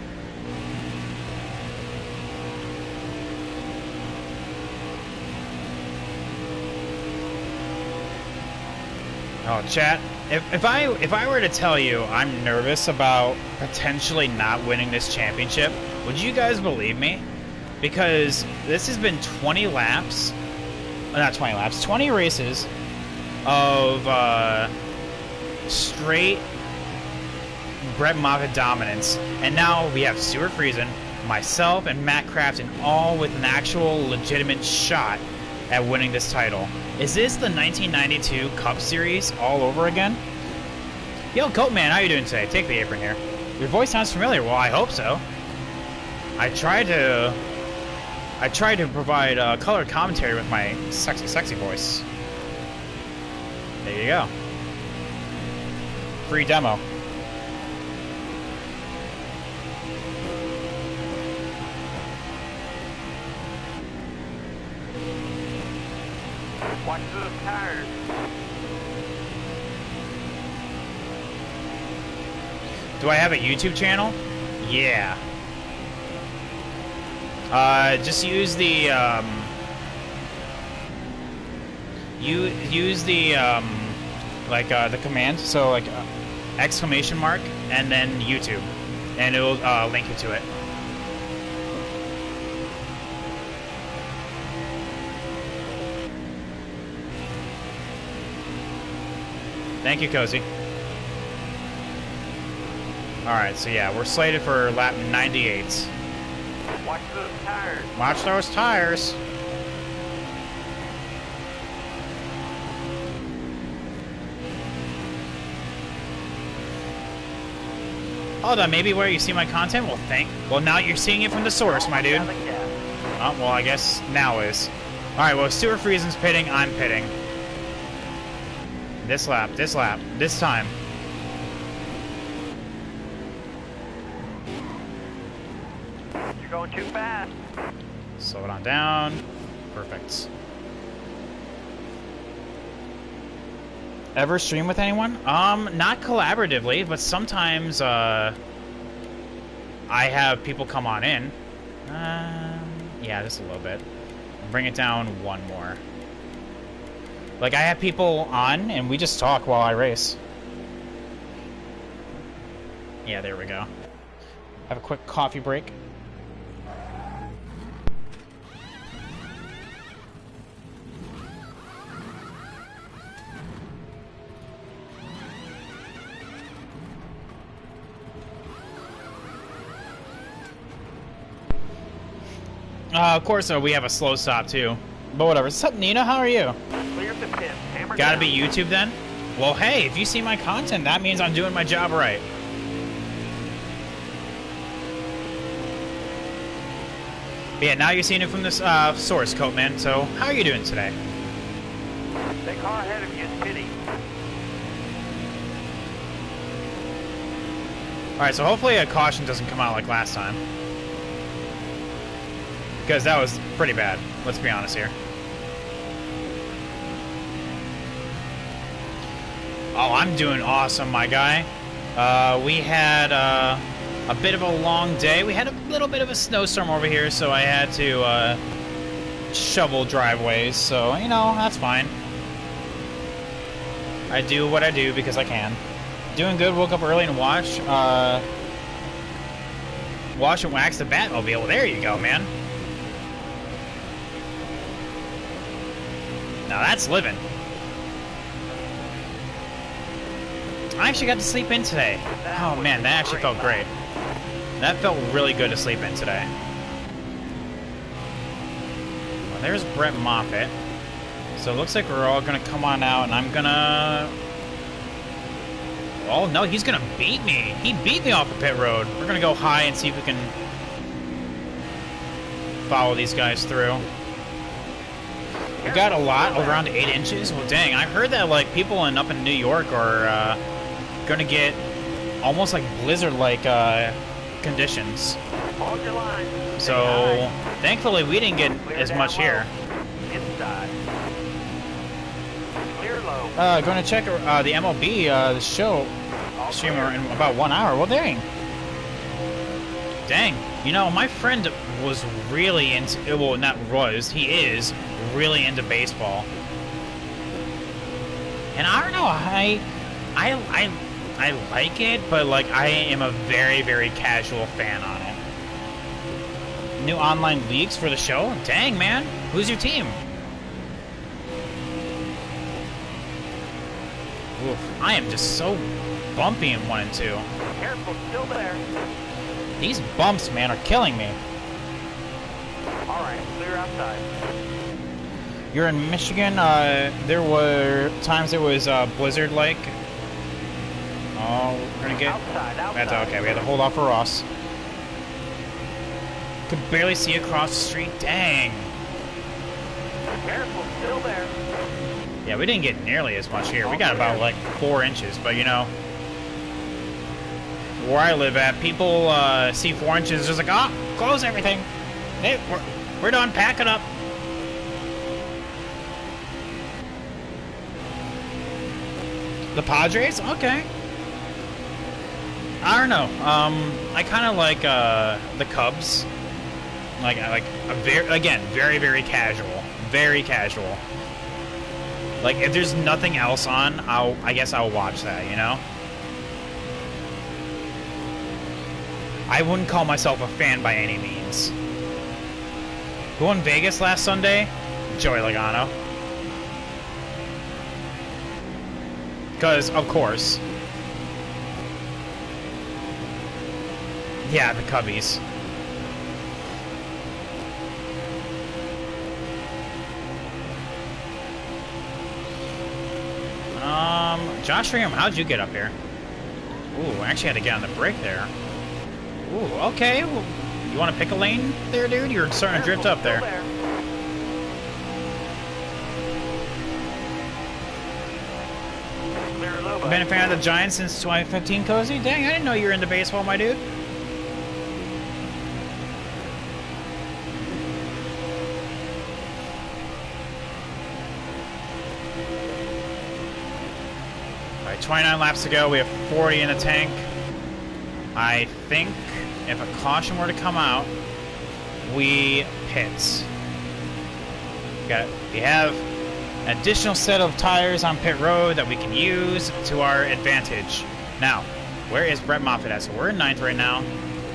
Oh, chat. If I were to tell you I'm nervous about potentially not winning this championship, would you guys believe me? Because this has been 20 laps, not 20 laps, 20 races of straight Brett Moffitt dominance, and now we have Stuart Friesen, myself, and Matt Crafton all with an actual legitimate shot at winning this title. Is this the 1992 Cup Series all over again? Yo, Coatman, how you doing today? Take the apron here. Your voice sounds familiar. Well, I hope so. I tried to provide color commentary with my sexy voice. There you go. Free demo. Watch those tires. Do I have a YouTube channel? Yeah. Just use the the command, so like exclamation mark and then YouTube, and it'll link you to it. Thank you, Cozy. Alright, so yeah, we're slated for lap 98. Watch those tires. Watch those tires. Hold on, maybe where you see my content? Well, now you're seeing it from the source, my dude. Oh, well, I guess now is. Alright, well, Stuart Friesen's pitting, I'm pitting. This lap, this time. You're going too fast. Slow it on down. Perfect. Ever stream with anyone? Not collaboratively, but sometimes, I have people come on in. Yeah, just a little bit. Bring it down one more. Like, I have people on, and we just talk while I race. Yeah, there we go. Have a quick coffee break. Of course, we have a slow stop, too. But whatever. What's up, Nina? How are you? Clear the pit. Hammer Gotta down. be YouTube, then? Well, hey, if you see my content, that means I'm doing my job right. But yeah, now you're seeing it from this source, Coatman. So, how are you doing today? The car ahead of you is pitting. Alright, so hopefully a caution doesn't come out like last time. Because that was pretty bad, let's be honest here. Oh, I'm doing awesome, my guy. We had a bit of a long day. We had a little bit of a snowstorm over here, so I had to shovel driveways. So, you know, that's fine. I do what I do because I can. Doing good, woke up early and watch and wax the Batmobile. Well, there you go, man. Now that's living. I actually got to sleep in today. Oh man, that actually felt great. That felt really good to sleep in today. Well, there's Brett Moffitt. So it looks like we're all gonna come on out, and I'm gonna... Oh no, he's gonna beat me. He beat me off the pit road. We're gonna go high and see if we can follow these guys through. We got a lot, around 8 inches. Well, dang, I heard that like people up in New York are gonna get almost like blizzard-like conditions. Hold your line. So thankfully we didn't get as much here. Inside. Clear low. Going to check the MLB the show streamer in about 1 hour. Well, dang. Dang. You know, my friend was really into, well, not was, he is really into baseball. And I don't know, I like it, but like I am a very, very casual fan on it. New online leagues for the show? Dang, man. Who's your team? Oof, I am just so bumpy in 1 and 2. Careful, still there. These bumps, man, are killing me. All right, clear outside. You're in Michigan. There were times it was blizzard-like. Oh, we're gonna get. Outside. That's okay. We had to hold off for Ross. Could barely see across the street. Dang. Careful, still there. Yeah, we didn't get nearly as much here. We got about like 4 inches, but you know, where I live at, people see 4 inches, just like, ah, close everything. Hey, we're done. Pack it up. The Padres? Okay. I don't know. I kind of like the Cubs. Like a very, very casual. Very casual. Like if there's nothing else on, I guess I'll watch that, you know? I wouldn't call myself a fan by any means. Who won Vegas last Sunday? Joey Logano. Because, of course. Yeah, the Cubbies. Josh Ram, how'd you get up here? Ooh, I actually had to get on the brake there. Ooh, okay. Well, you want to pick a lane there, dude? You're starting to drift up there. Been a fan of the Giants since 2015, Cozy? Dang, I didn't know you were into baseball, my dude. Alright, 29 laps to go. We have 40 in the tank. I think if a caution were to come out, we pit. We have an additional set of tires on pit road that we can use to our advantage. Now, where is Brett Moffitt at? So we're in 9th right now.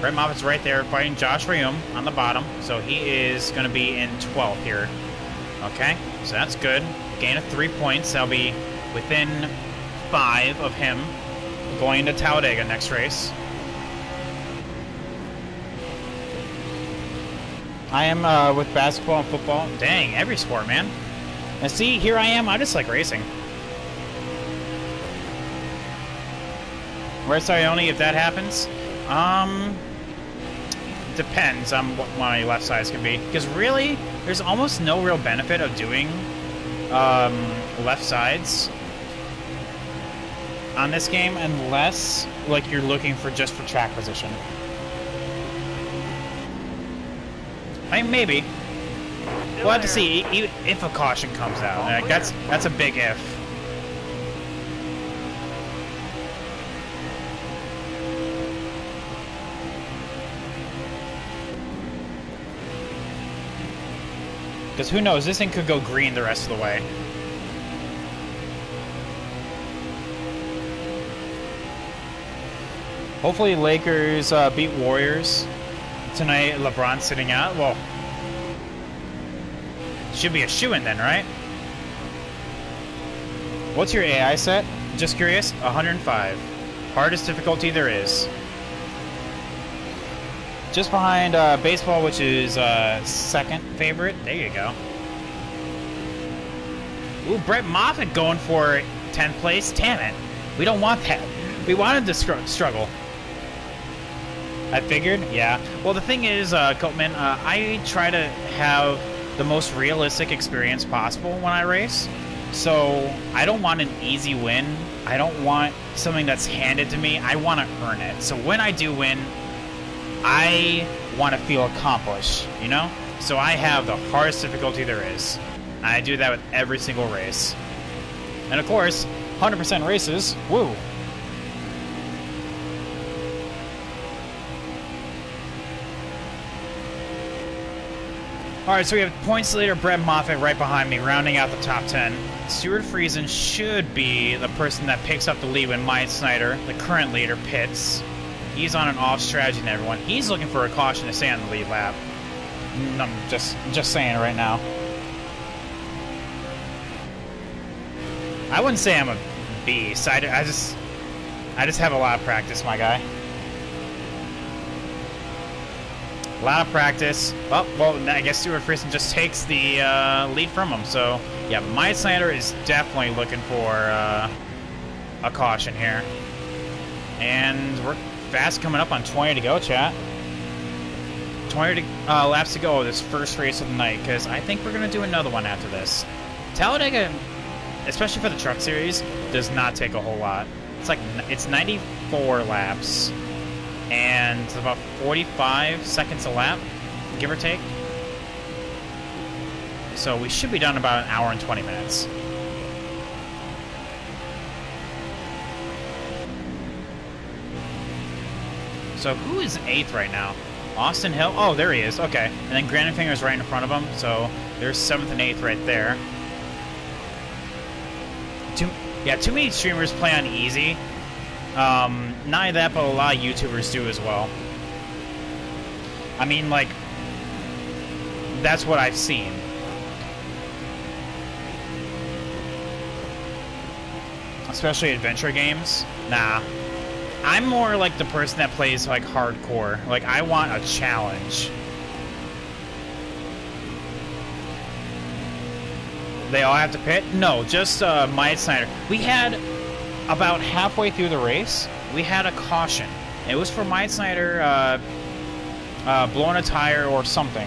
Brett Moffitt's right there fighting Josh Reum on the bottom. So he is going to be in 12th here. Okay, so that's good. Gain of 3 points. That'll be within 5 of him going into Talladega next race. I am with basketball and football. Dang, every sport, man. And see, here I am. I just like racing. Where's Ione if that happens? Depends on what my left sides can be. Because really, there's almost no real benefit of doing left sides on this game unless like you're looking for just for track position. I mean, maybe. We'll have to see if a caution comes out. Like, that's a big if. Because who knows, this thing could go green the rest of the way. Hopefully Lakers beat Warriors tonight. LeBron's sitting out. Well, should be a shoo-in then, right? What's your AI set? Just curious. 105. Hardest difficulty there is. Just behind baseball, which is second favorite. There you go. Ooh, Brett Moffitt going for 10th place. Damn it. We don't want that. We wanted to struggle. I figured, yeah. Well, the thing is, Coatman, I try to have the most realistic experience possible when I race. So I don't want an easy win. I don't want something that's handed to me. I want to earn it. So when I do win, I want to feel accomplished, you know? So I have the hardest difficulty there is. I do that with every single race. And of course, 100% races, woo! Alright, so we have points leader Brett Moffitt right behind me, rounding out the top 10. Stuart Friesen should be the person that picks up the lead when Myatt Snyder, the current leader, pits. He's on an off strategy and everyone. He's looking for a caution to stay on the lead lap. I'm just saying right now. I wouldn't say I'm a beast. I just have a lot of practice, my guy. A lot of practice. Oh, well, I guess Stuart Friesen just takes the lead from him. So, yeah, Myatt Snyder is definitely looking for a caution here. And we're fast coming up on 20 to go, chat. 20 laps to go this first race of the night, because I think we're going to do another one after this. Talladega, especially for the truck series, does not take a whole lot. It's 94 laps. And it's about 45 seconds a lap, give or take. So we should be done in about an hour and 20 minutes. So who is 8th right now? Austin Hill? Oh, there he is. Okay. And then Grandenfinger is right in front of him. So there's 7th and 8th right there. Too many streamers play on easy. Not only that, but a lot of YouTubers do as well. I mean, like, that's what I've seen. Especially adventure games. Nah. I'm more like the person that plays, like, hardcore. Like, I want a challenge. They all have to pit? No, just Myatt Snyder. We had... About halfway through the race, we had a caution. It was for Myatt Snyder blowing a tire or something.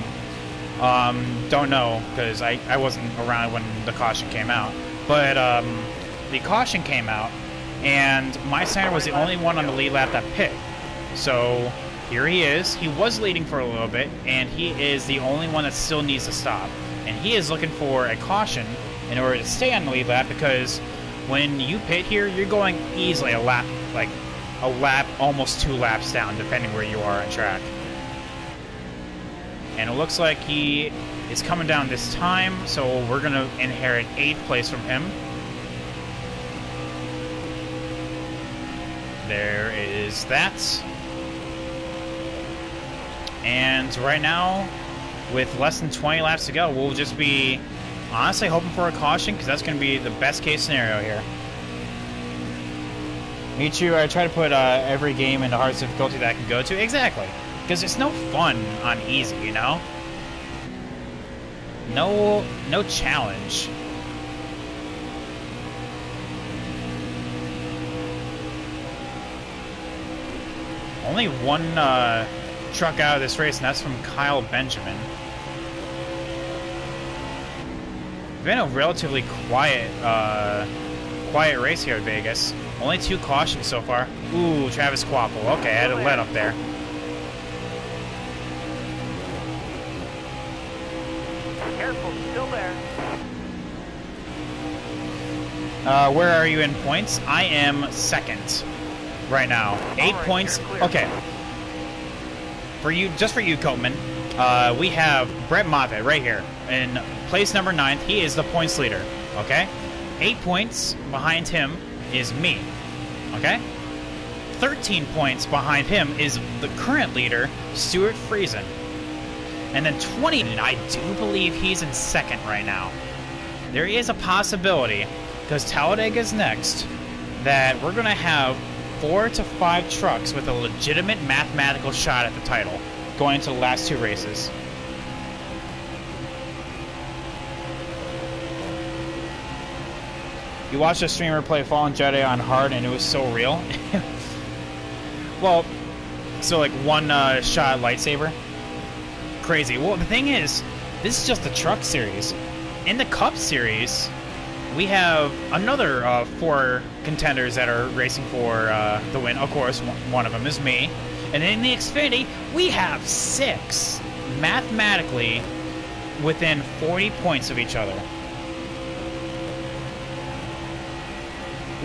Don't know, because I wasn't around when the caution came out. But the caution came out, and Myatt Snyder was the only one on the lead lap that pit. So here he is. He was leading for a little bit, and he is the only one that still needs to stop. And he is looking for a caution in order to stay on the lead lap, because when you pit here, you're going easily a lap, almost 2 laps down, depending where you are on track. And it looks like he is coming down this time, so we're going to inherit 8th place from him. There is that. And right now, with less than 20 laps to go, we'll just be honestly hoping for a caution, because that's going to be the best case scenario here. Michu, I try to put every game into hardest difficulty that I can go to. Exactly. Because it's no fun on easy, you know? No challenge. Only one truck out of this race, and that's from Kyle Benjamin. It's been a relatively quiet race here at Vegas. Only 2 cautions so far. Ooh, Travis Quapple. Okay, I had a let up there. Careful, still there. Where are you in points? I am 2nd right now. 8 right, points. clear. Okay. Just for you, Coatman, we have Brett Moffitt right here in place number 9th. He is the points leader. Okay? 8 points behind him is me. Okay? 13 points behind him is the current leader, Stuart Friesen. And then 20, and I do believe he's in 2nd right now. There is a possibility, because Talladega's next, that we're going to have 4 to 5 trucks with a legitimate mathematical shot at the title going into the last 2 races. You watched a streamer play Fallen Jedi on hard and it was so real. Well, so like 1 shot lightsaber. Crazy. Well, the thing is, this is just the truck series. In the Cup series, we have another 4 contenders that are racing for the win. Of course, one of them is me. And in the Xfinity, we have 6 mathematically within 40 points of each other.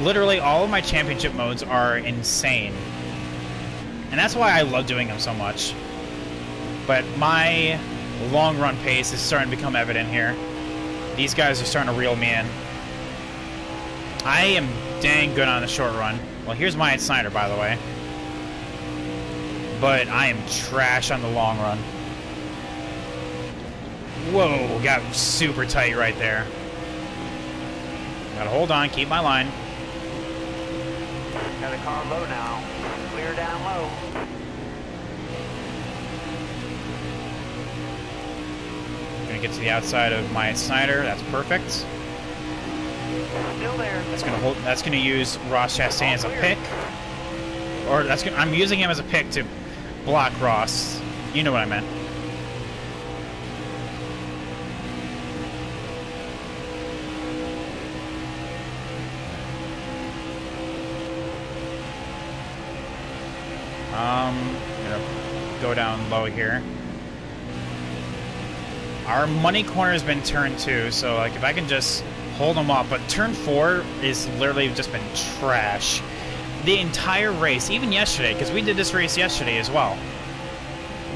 Literally, all of my championship modes are insane. And that's why I love doing them so much. But my long run pace is starting to become evident here. These guys are starting to reel me in. I am dang good on the short run. Well, here's Myatt Snyder, by the way. But I am trash on the long run. Whoa, got super tight right there. Gotta hold on, keep my line. Got a car low now. Clear down low. Gonna get to the outside of Myatt Snyder. That's perfect. Still there. That's gonna hold. That's gonna use Ross Chastain as a pick, or that's. I'm using him as a pick to block Ross. You know what I meant. Gonna go down low here. Our money corner has been turn 2, so like if I can just hold them up, but turn 4 is literally just been trash. The entire race, even yesterday, because we did this race yesterday as well,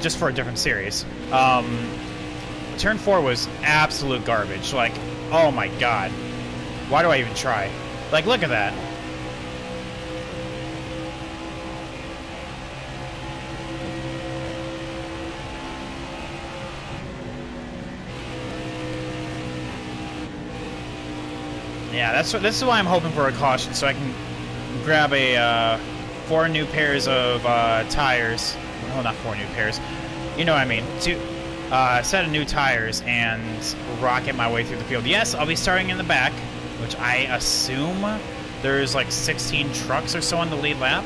just for a different series. Turn 4 was absolute garbage. Like, oh my god, why do I even try? Like, look at that. Yeah, this is why I'm hoping for a caution, so I can grab a 4 new pairs of tires. Well, not 4 new pairs. You know what I mean. 2 set of new tires and rocket my way through the field. Yes, I'll be starting in the back, which I assume there's like 16 trucks or so on the lead lap,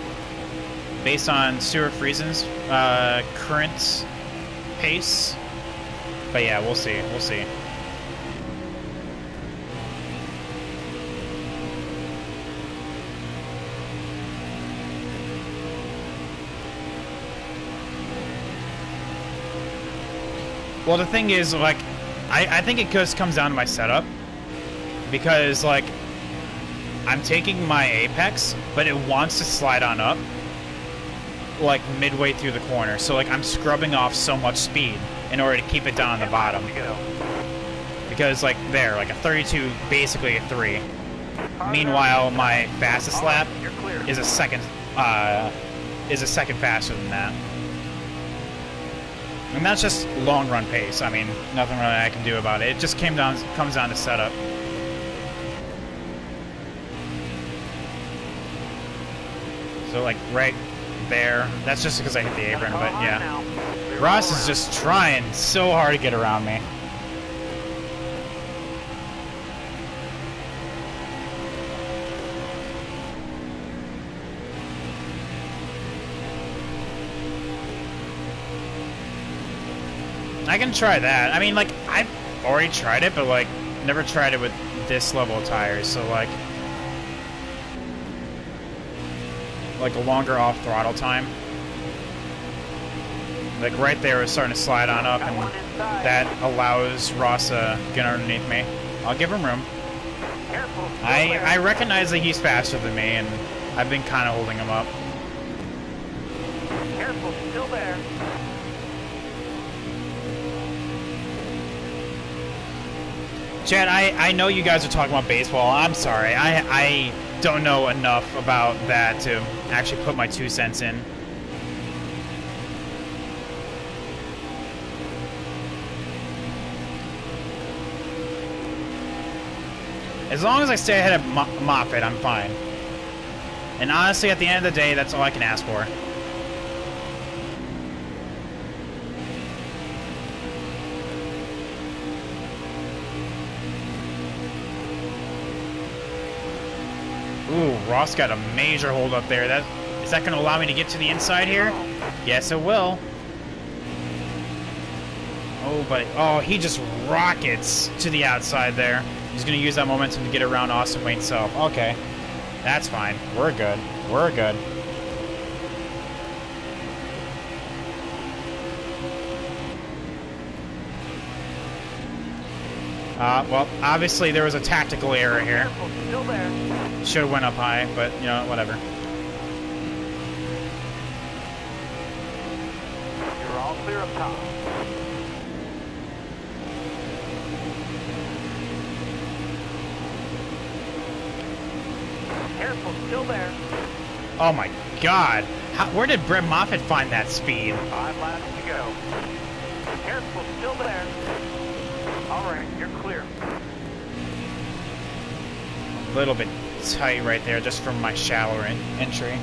based on Stuart Friesen's current pace. But yeah, we'll see. We'll see. Well, the thing is, like, I think it just comes down to my setup. Because, like, I'm taking my apex, but it wants to slide on up, like, midway through the corner. So, like, I'm scrubbing off so much speed in order to keep it down on the bottom. Because, like, there, like a 32, basically a 3. Meanwhile, my fastest lap is a second faster than that. And that's just long run pace. I mean, nothing really I can do about it. It just comes down to setup. So like right there, that's just because I hit the apron, but yeah. Ross is just trying so hard to get around me. I can try that. I mean, like, I've already tried it, but, like, never tried it with this level of tires. So, like a longer off-throttle time. Like, right there is starting to slide on up, and that allows Ross to get underneath me. I'll give him room. I recognize that he's faster than me, and I've been kind of holding him up. Careful, still there. Chad, I know you guys are talking about baseball. I'm sorry. I don't know enough about that to actually put my 2 cents in. As long as I stay ahead of Moffitt, I'm fine. And honestly, at the end of the day, that's all I can ask for. Ooh, Ross got a major hold up there. Is that going to allow me to get to the inside here? Yes, it will. Oh, but he just rockets to the outside there. He's going to use that momentum to get around Austin Wayne Self. Okay, that's fine. We're good. We're good. Well, obviously there was a tactical error here. Still there. Should have went up high, but, you know, whatever. You're all clear up top. Careful, still there. Oh my God. Where did Brett Moffitt find that speed? 5 laps to go. Careful, still there. All right, you're clear. A little bit tight right there just from my shallower entry.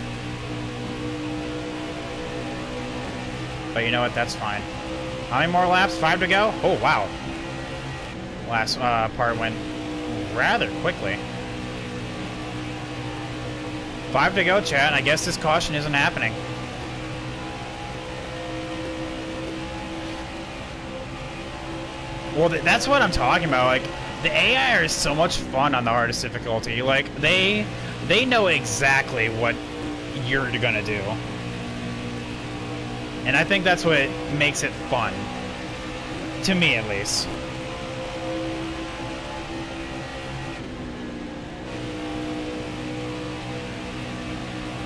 But you know what? That's fine. How many more laps? 5 to go? Oh, wow. Last part went rather quickly. 5 to go, chat. I guess this caution isn't happening. Well, that's what I'm talking about. Like, the AI is so much fun on the hardest difficulty. Like, they know exactly what you're gonna do. And I think that's what makes it fun. To me, at least.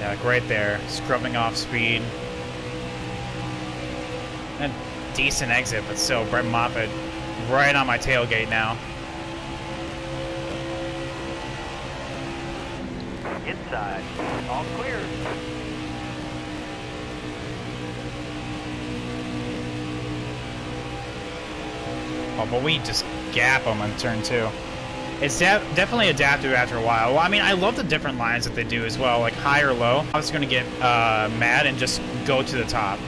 Yeah, like right there. Scrubbing off speed. A decent exit, but still, Brett Moffitt right on my tailgate now. Inside. All clear. Oh, but we just gap them on turn 2. It's definitely adaptive after a while. Well, I mean, I love the different lines that they do as well, like high or low. I was going to get mad and just go to the top.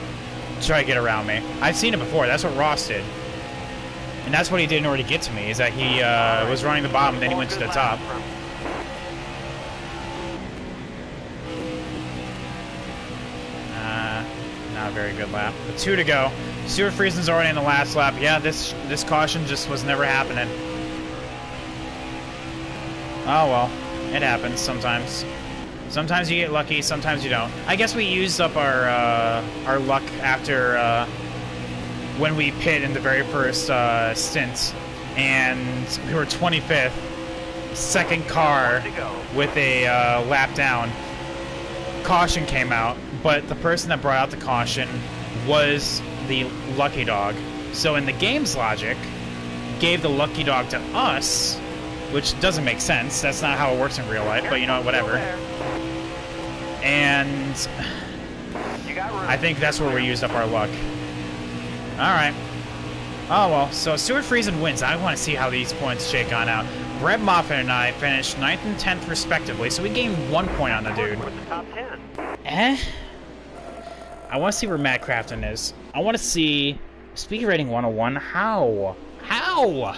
Try to get around me. I've seen it before. That's what Ross did. And that's what he did in order to get to me, is that he was running the bottom, then he went to the top. Not a very good lap. But 2 to go. Stuart Friesen's already in the last lap. Yeah, this caution just was never happening. Oh well, it happens sometimes. Sometimes you get lucky, sometimes you don't. I guess we used up our luck after when we pit in the very first stint, and we were 25th, second car with a lap down. Caution came out, but the person that brought out the caution was the lucky dog. So in the game's logic, gave the lucky dog to us, which doesn't make sense. That's not how it works in real life, but you know what, whatever. And I think that's where we used up our luck. Alright. Oh well, so Stuart Friesen wins. I want to see how these points shake on out. Brett Moffitt and I finished 9th and 10th respectively, so we gained 1 point on the dude. Eh? I want to see where Matt Crafton is. I want to see speed rating 101. How? How?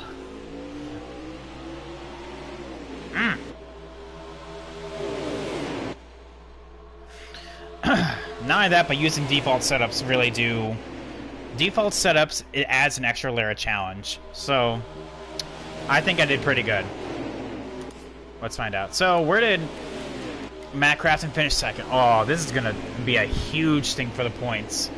Not only that, but using default setups really do... Default setups, it adds an extra layer of challenge. So, I think I did pretty good. Let's find out. So, where did Matt Crafton finish second? Oh, this is going to be a huge thing for the points.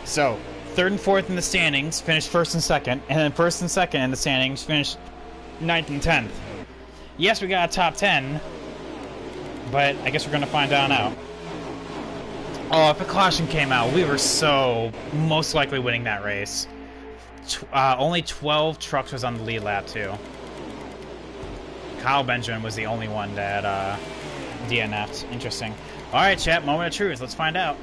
So, 3rd and 4th in the standings, finished 1st and 2nd. And then 1st and 2nd in the standings, finished 9th and 10th. Yes, we got a top 10, but I guess we're going to find out now. Oh, if a caution came out, we were so most likely winning that race. Only 12 trucks was on the lead lap, too. Kyle Benjamin was the only one that DNF'd. Interesting. Alright, chat, moment of truth. Let's find out.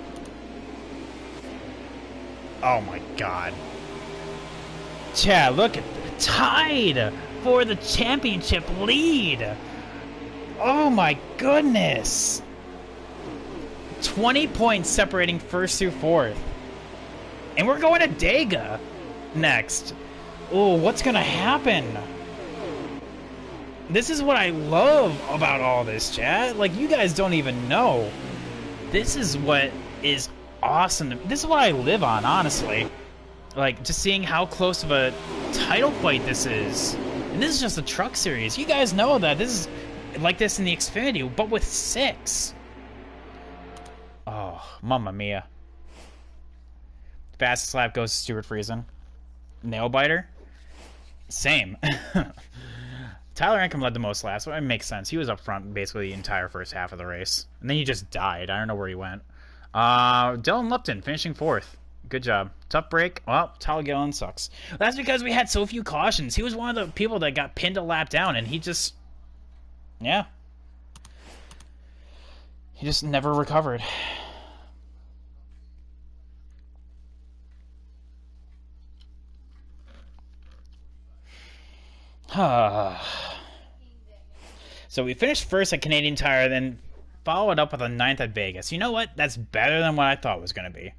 Oh my god. Chat, look at the tied for the championship lead. Oh my goodness. 20 points separating 1st through 4th. And we're going to Dega next. Oh, what's going to happen? This is what I love about all this, chat. Like, you guys don't even know. This is what is awesome. This is what I live on, honestly. Like, just seeing how close of a title fight this is. And this is just a truck series. You guys know that this is like this in the Xfinity, but with 6. Oh, mamma mia. Fastest lap goes to Stuart Friesen. Nail biter? Same. Tyler Ankrum led the most laps, so it makes sense. He was up front basically the entire first half of the race. And then he just died. I don't know where he went. Dylan Lupton finishing 4th. Good job. Tough break. Well, Tyler Gillen sucks. That's because we had so few cautions. He was one of the people that got pinned a lap down, and he just... Yeah. He just never recovered. So we finished first at Canadian Tire, then followed up with a ninth at Vegas. You know what? That's better than what I thought it was going to be.